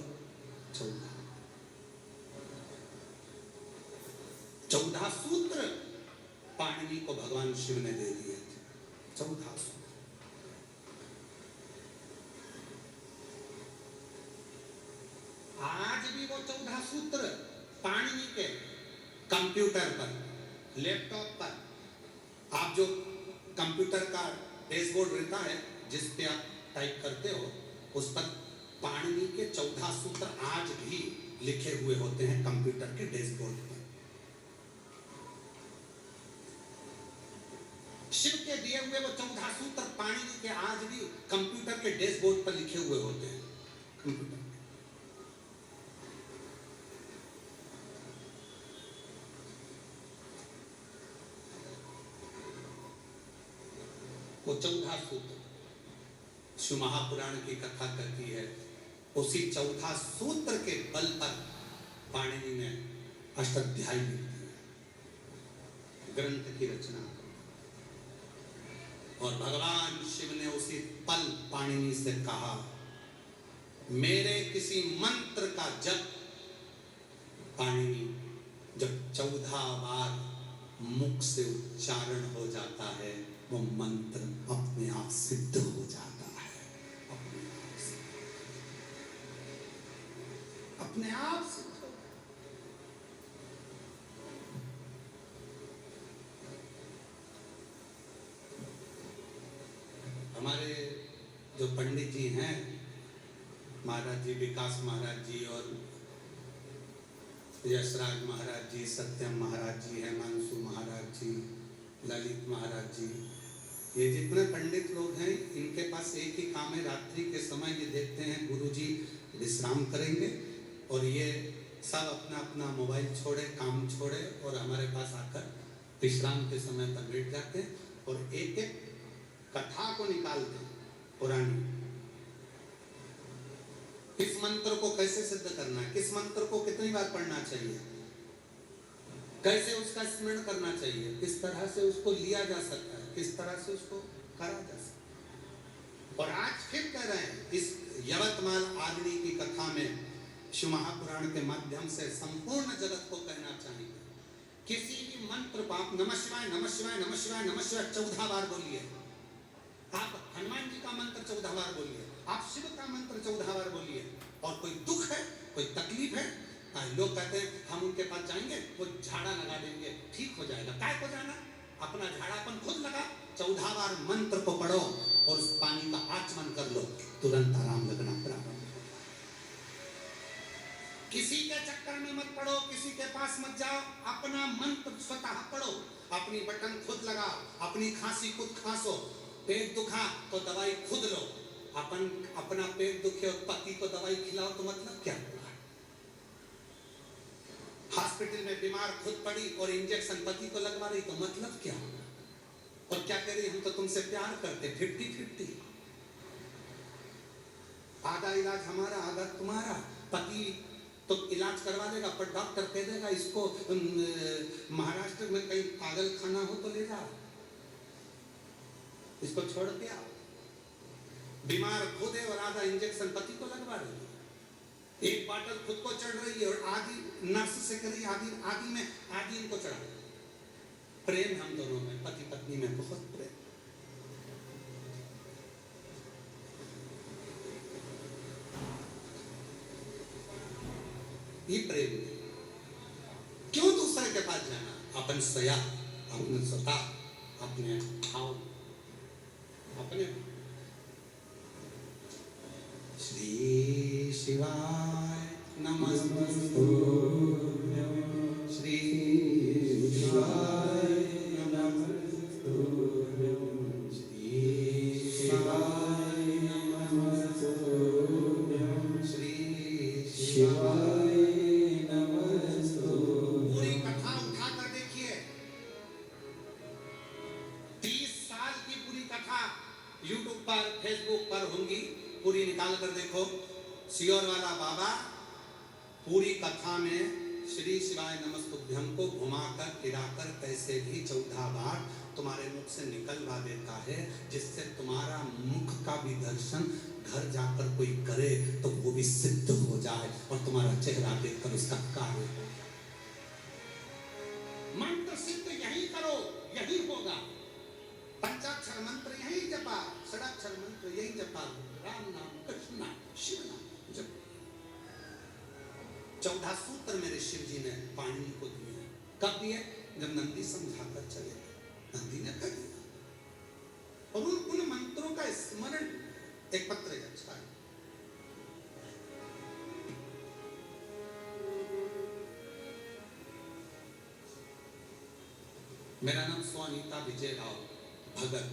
14 सूत्र पाणिनि को भगवान शिव ने दे दिए थे। 14 सूत्र। आज भी वो 14 सूत्र पाणिनि के कंप्यूटर पर, लैपटॉप पर, आप जो कंप्यूटर का डैशबोर्ड रहता है जिस पे आप टाइप करते हो, उस पर पाणिनि के 14 सूत्र आज भी लिखे हुए होते हैं कंप्यूटर के डैशबोर्ड पर। शिव के दिए हुए वो 14 सूत्र पाणिनि के आज भी कंप्यूटर के डैशबोर्ड पर लिखे हुए होते हैं। कंप्यूटर वो 14 सूत्र शिव महापुराण की कथा कहती है। उसी 14 सूत्र के बल पर पाणिनि ने अष्टाध्यायी लिख दिया, ग्रंथ की रचना। और भगवान शिव ने उसी पल पाणिनि से कहा, मेरे किसी मंत्र का जप पाणिनि जब 14 बार मुख से उच्चारण हो जाता है, वो मंत्र अपने आप सिद्ध हो जाता है। अपने आप सिद्ध हो। हमारे जो पंडित जी हैं, महाराज जी, विकास महाराज जी और यशराज महाराज जी, सत्यम महाराज जी, हिमांशु महाराज जी, ललित महाराज जी, ये जितने पंडित लोग हैं, इनके पास एक ही काम है। रात्रि के समय ये देखते हैं गुरुजी विश्राम करेंगे और ये सब अपना अपना मोबाइल छोड़े, काम छोड़े और हमारे पास आकर विश्राम के समय पर बैठ जाते हैं और एक एक कथा को निकालते हैं पुरानी। किस मंत्र को कैसे सिद्ध करना है, किस मंत्र को कितनी बार पढ़ना चाहिए, कैसे उसका स्मरण करना चाहिए, किस तरह से उसको लिया जा सकता है, किस तरह से उसको करा जा सकता है। और आज फिर कह रहे हैं इस यवतमाल आदमी की कथा में शिव महापुराण के माध्यम से संपूर्ण जगत को कहना चाहिए, किसी भी मंत्र को आप नमः शिवाय नमः शिवाय नमः शिवाय नमः शिवाय 14 बार बोलिए, आप हनुमान जी का मंत्र 14 बार बोलिए, आप शिव का मंत्र 14 बार बोलिए। और कोई दुख है, कोई तकलीफ है, लोग कहते हैं हम उनके पास जाएंगे वो झाड़ा लगा देंगे ठीक हो जाएगा। काय को जाना, अपना झाड़ा अपन खुद लगा, 14 बार मंत्र को पढ़ो और उस पानी का आचमन कर लो, तुरंत आराम लगना प्रारंभ। किसी के चक्कर में मत पड़ो, किसी के पास मत जाओ, अपना मंत्र स्वतः पढ़ो, अपनी बटन खुद लगाओ, अपनी खांसी खुद खांसो, पेट दुखा तो दवाई खुद लो, अपना पेट दुखे और पति को दवाई खिलाओ तो मतलब क्या हुआ। हॉस्पिटल में बीमार खुद पड़ी और इंजेक्शन पति को लगवा रही तो मतलब क्या हुआ। और क्या कह रही, हम तो तुमसे प्यार करते, 50-50, आधा इलाज हमारा आधा तुम्हारा। पति तो इलाज करवा देगा पर डॉक्टर कह देगा इसको महाराष्ट्र में कहीं पागल खाना हो तो ले जाओ, इसको छोड़ के आओ। बीमार खुद है और आधा इंजेक्शन पति को लगवा रही है, एक बाटल खुद को चढ़ रही है और आधी नर्स से कर रही है, आधी इनको चढ़ा। प्रेम हम दोनों में, पति पत्नी में बहुत प्रेम। ये प्रेम क्यों दूसरे के पास जाना, अपन सया, अपने स्वतः, अपने भाव, अपने। श्री शिवाय नमस्तुभ्यं, श्री शिवाय नमस्तुभ्यं, श्री शिवाय नमस्तुभ्यं, श्री शिवाय नमस्तुभ्यं। पूरी कथा उठाकर देखिए, 30 साल की पूरी कथा YouTube पर, Facebook पर होंगी, पूरी निकाल कर देखो। सियोर वाला बाबा पूरी कथा में श्री शिवाय नमस्तुभ्यं को घुमाकर फिराकर कैसे भी 14 बार तुम्हारे मुख से निकलवा देता है, जिससे तुम्हारा मुख का भी दर्शन घर जाकर कोई करे तो वो भी सिद्ध हो जाए और तुम्हारा चेहरा देखकर उसका कार्य हो। मंत्र सिद्ध यही करो, यही होगा। पंचाक्षर मंत्र यही जपा, षडाक्षर मंत्र यही जपा, राम नाम कृष्ण नाम शिव नाम जप। 14 सूत्र मेरे शिव जी ने पाणिनि को दिए। कब दिए? जब नंदी समझाकर चले गए, नंदी ने कर दिया। और उन मंत्रों का स्मरण एक पत्र अच्छा है। मेरा नाम स्वानीता विजय राव भगत,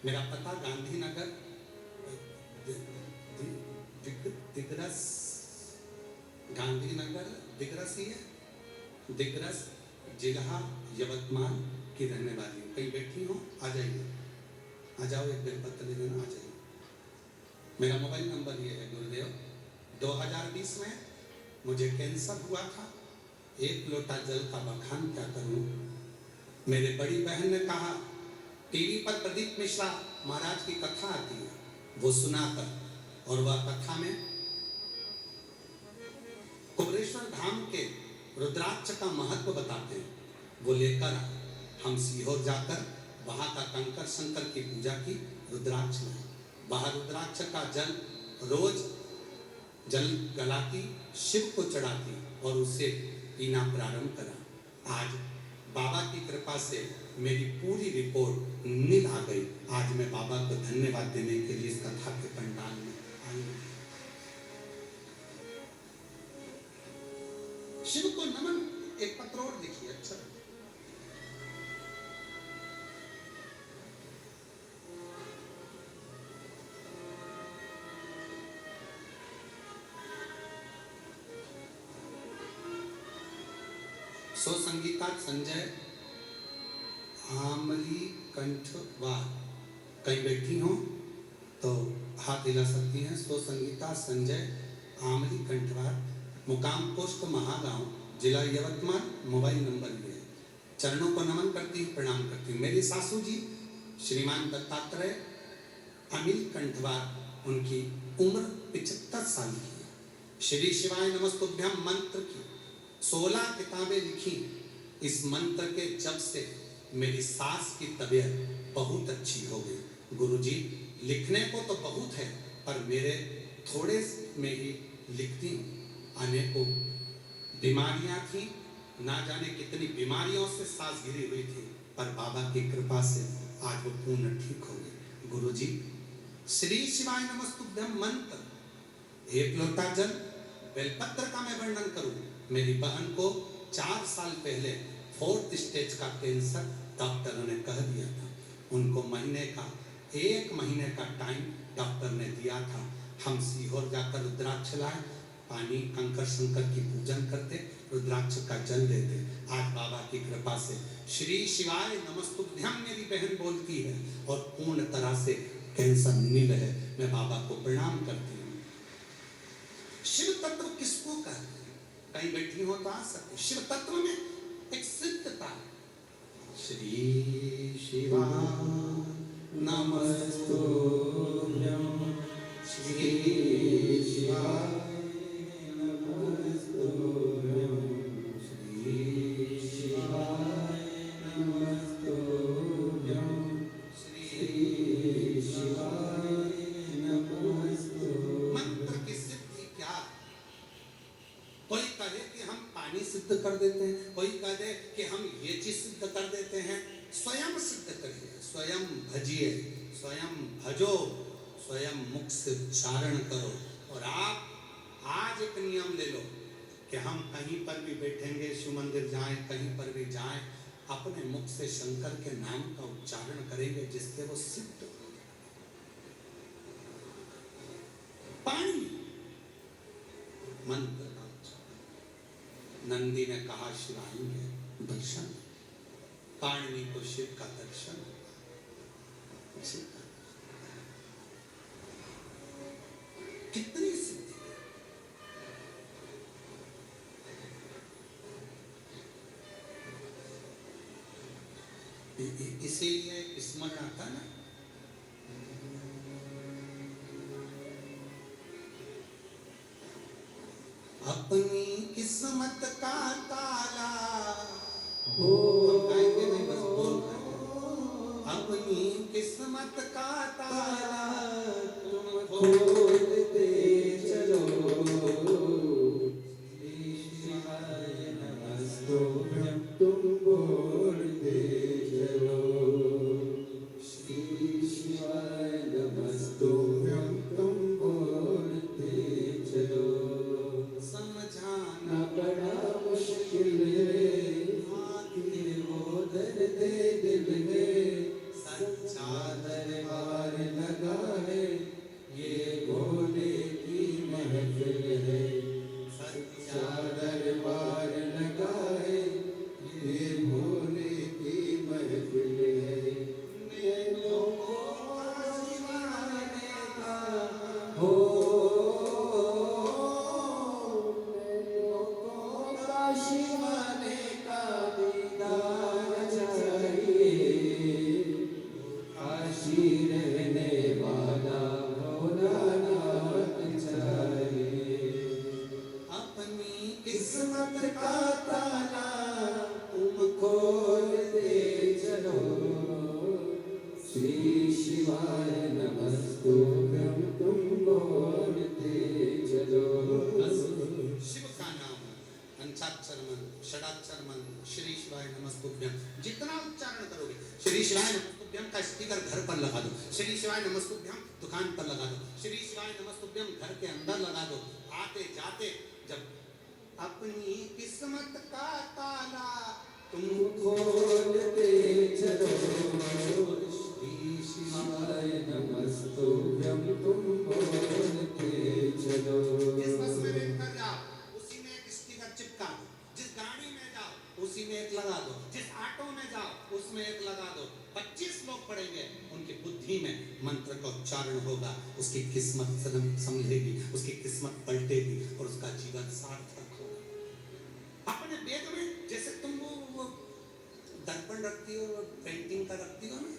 मेरा पता गांधीनगर दिग्रस, गांधीनगर दिग्रस ही है, दिग्रस जिला यवतमाल की रहने वाली हूँ। कहीं बैठी हो, आ जाइए, आ जाओ, एक बेलपत्र ले लेना, आ जाइए। मेरा मोबाइल नंबर ये है गुरुदेव। 2020 में मुझे कैंसर हुआ था, 1 लोटा जल का बखान क्या करूं। मेरे बड़ी बहन ने कहा टीवी पर प्रदीप मिश्रा महाराज की कथा आती है, वो सुनाकर, और वह कथा में कुबरेश्वर धाम के रुद्राक्ष का महत्व बताते हैं। वो लेकर हम सीहोर जाकर वहां का कंकर शंकर की पूजा की, रुद्राक्ष में वहां रुद्राक्ष का जल रोज जल गलाती, शिव को चढ़ाती और उसे पीना प्रारंभ करा। आज बाबा की कृपा से मेरी पूरी रिपोर्ट नील आ गई। आज मैं बाबा को धन्यवाद देने के लिए इस कथा के पंडाल में आई हूं। शिव को नमन। एक पत्र और देखिए, अच्छा सो संगीता संजय आमली कंठवार। कहीं बैठी हो तो हाथ हिला सकती हैं। सो संगीता संजय आमली कंठवार, मुकाम पोस्ट महागांव, जिला यवतमाल, मोबाइल नंबर ये है। चरणों को नमन करती हूँ, प्रणाम करती हूँ। मेरी सासू जी श्रीमान दत्तात्रेय अमिल कंठवार, उनकी उम्र 75 साल की है। श्री शिवाय नमस्तुभ्यम मंत्र की 16 किताबें लिखी। इस मंत्र के जब से मेरी सास की तबीयत बहुत अच्छी हो गई। गुरुजी लिखने को तो बहुत है, पर मेरे थोड़े में ही लिखती हूँ। अनेकों बीमारियां थी, ना जाने कितनी बीमारियों से सास घिरी हुई थी, पर बाबा की कृपा से आज वो पूर्ण ठीक हो गई। गुरुजी श्री शिवाय नमस्तुभ्यम मंत्र, एक लोटा जल, बेलपत्र का मैं वर्णन करूं। मेरी बहन को 4 साल पहले 4th स्टेज का कैंसर डॉक्टरों ने कह दिया था। उनको एक महीने का टाइम डॉक्टर ने दिया था। हम सीहोर जाकर रुद्राक्ष लाए, पानी कंकर शंकर की पूजन करते, रुद्राक्ष का जल देते। आज बाबा की कृपा से श्री शिवाय नमस्तुभ्यम मेरी बहन बोलती है और पूर्ण तरह से कैंसर नील है। मैं बाबा को प्रणाम करती हूँ। शिव तत्व किसको कहते हैं? कहीं बैठी हो तो आ सकते। शिव तत्व में एक सिद्धता है। श्री शिवाय नमस्तुभ्यम, श्री शिवाय नमस्तुभ्यम, श्री शिवाय नमस्तुभ्यम, श्री शिवाय नमस्तुभ्यम। मंत्र की सिद्धि क्या? कोई कहे कि हम पानी सिद्ध कर देते हैं, कोई कहे कि हम ये चीज सिद्ध कर देते हैं। स्वयं सिद्ध करिए, स्वयं भजिए, स्वयं भजो, स्वयं मुख से उच्चारण करो। और आप आज एक नियम ले लो कि हम कहीं पर भी बैठेंगे, शिव मंदिर जाएं, कहीं पर भी जाएं, अपने मुख से शंकर के नाम का उच्चारण करेंगे, जिससे वो सिद्ध हो। पानी मंत्र का उच्चारण। नंदी ने कहा शिव आएंगे, दर्शन। पाणिनि को शिव का दर्शन। कितनी सिद्धि है। इसीलिए स्मरण आता ना, अपनी किस्मत का ताला हो। गाएंगे नहीं, बस बोल रहे हैं। अपनी किस्मत का ताला तुम खोलते चलो। श्री शिवाय नमस्तुभ्यम तुम बोलते चलो। श्री शिवाय नमस्तुभ्यम तुम बोलते चलो। समझाना बड़ा मुश्किल है, आखिर वो दर्द दिल में सच्चा दरबार लगा है, ये भोले की महफिल है। सच्चा दरबार लगा है, ये भोले की महफिल है। नैनों को आशिमाने का हो, शिवाने का दीदार चाहिए। काशी रहने वाला भोलानाथ चाहिए। अपनी किस्मत का ताला तुम खोलते चलो। श्री शिवाय नमस्तुभ्यम तुम बोलते चलो। शिव का नाम पंचाक्षर मंत्र, षडाक्षर मंत्र, श्री शिवाय नमस्तुभ्यम जितना उच्चारण करोगे। श्री शिवाय नमस्तुभ्यम का स्टिकर घर पर लगा दो, श्री शिवाय नमस्तुभ्यम दुकान पर लगा दो, श्री शिवाय नमस्तुभ्यम घर के अंदर लगा दो। आते जाते जब अपनी किस्मत का ताला तुम खोलते चलो। श्री शिवाय नमस्तुभ्यम तुम बोलते चलो। जिस बस में बैठकर जाओ उसी में एक स्टिकर चिपका दो, जिस गाड़ी में जाओ उसी में एक लगा दो, जिस ऑटो में जाओ उसमें एक लगा दो। दो, 25 लोग पढ़ेंगे, उनकी बुद्धि में मंत्र का उच्चारण होगा, उसकी किस्मत संभलेगी, उसकी किस्मत पलटेगी और उसका जीवन सार्थक होगा। अपने बैग में जैसे तुम वो दर्पण रखती हो, पेंटिंग का रखती हो ना,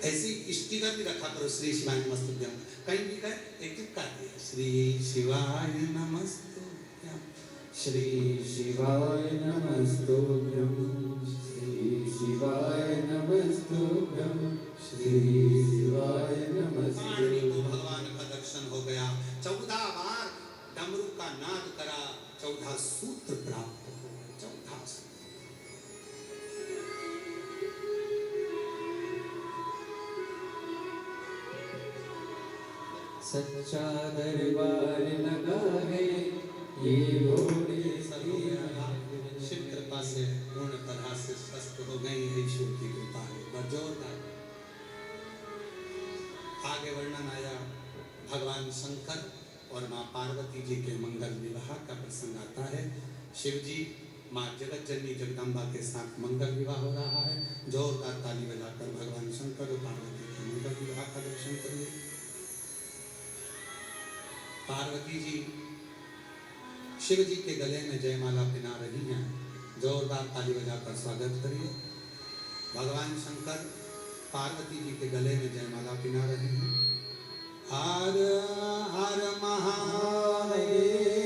ऐसी स्टिकर भी रखा करो, श्री शिवाय नमस्तुभ्यम। कहीं भी कहे एक चिपका दिया, श्री शिवाय नमस्तुभ्यम, श्री शिवाय नमस्तुभ्यं, श्री शिवाय नमस्तुभ्यं, श्री शिवाय पानी को नमस्तुभ्यं। भगवान का दर्शन हो गया। 14 बार डमरू का नाद करा, 14 सूत्र प्राप्त हो गए। 14 सूत्र। सच्चा दरबार लगा है ये घोड़े सब हो गया। शिव कृपा से पूर्ण तरह से स्वस्थ हो गई है, ईश्वर की कृपा है। और जोरदार आगे वर्णन आया, भगवान शंकर और माँ पार्वती जी के मंगल विवाह का प्रसंग आता है। शिव जी माँ जगत जननी जगदम्बा के साथ मंगल विवाह हो रहा है। जोरदार ताली बजाकर भगवान शंकर और पार्वती के मंगल विवाह का दर्शन करिए। पार्वती जी शिव जी के गले में जयमाला पहना रही हैं। जोरदार ताली बजाकर स्वागत करिए। भगवान शंकर पार्वती जी के गले में जयमाला पहना रहे हैं। हर हर महादेव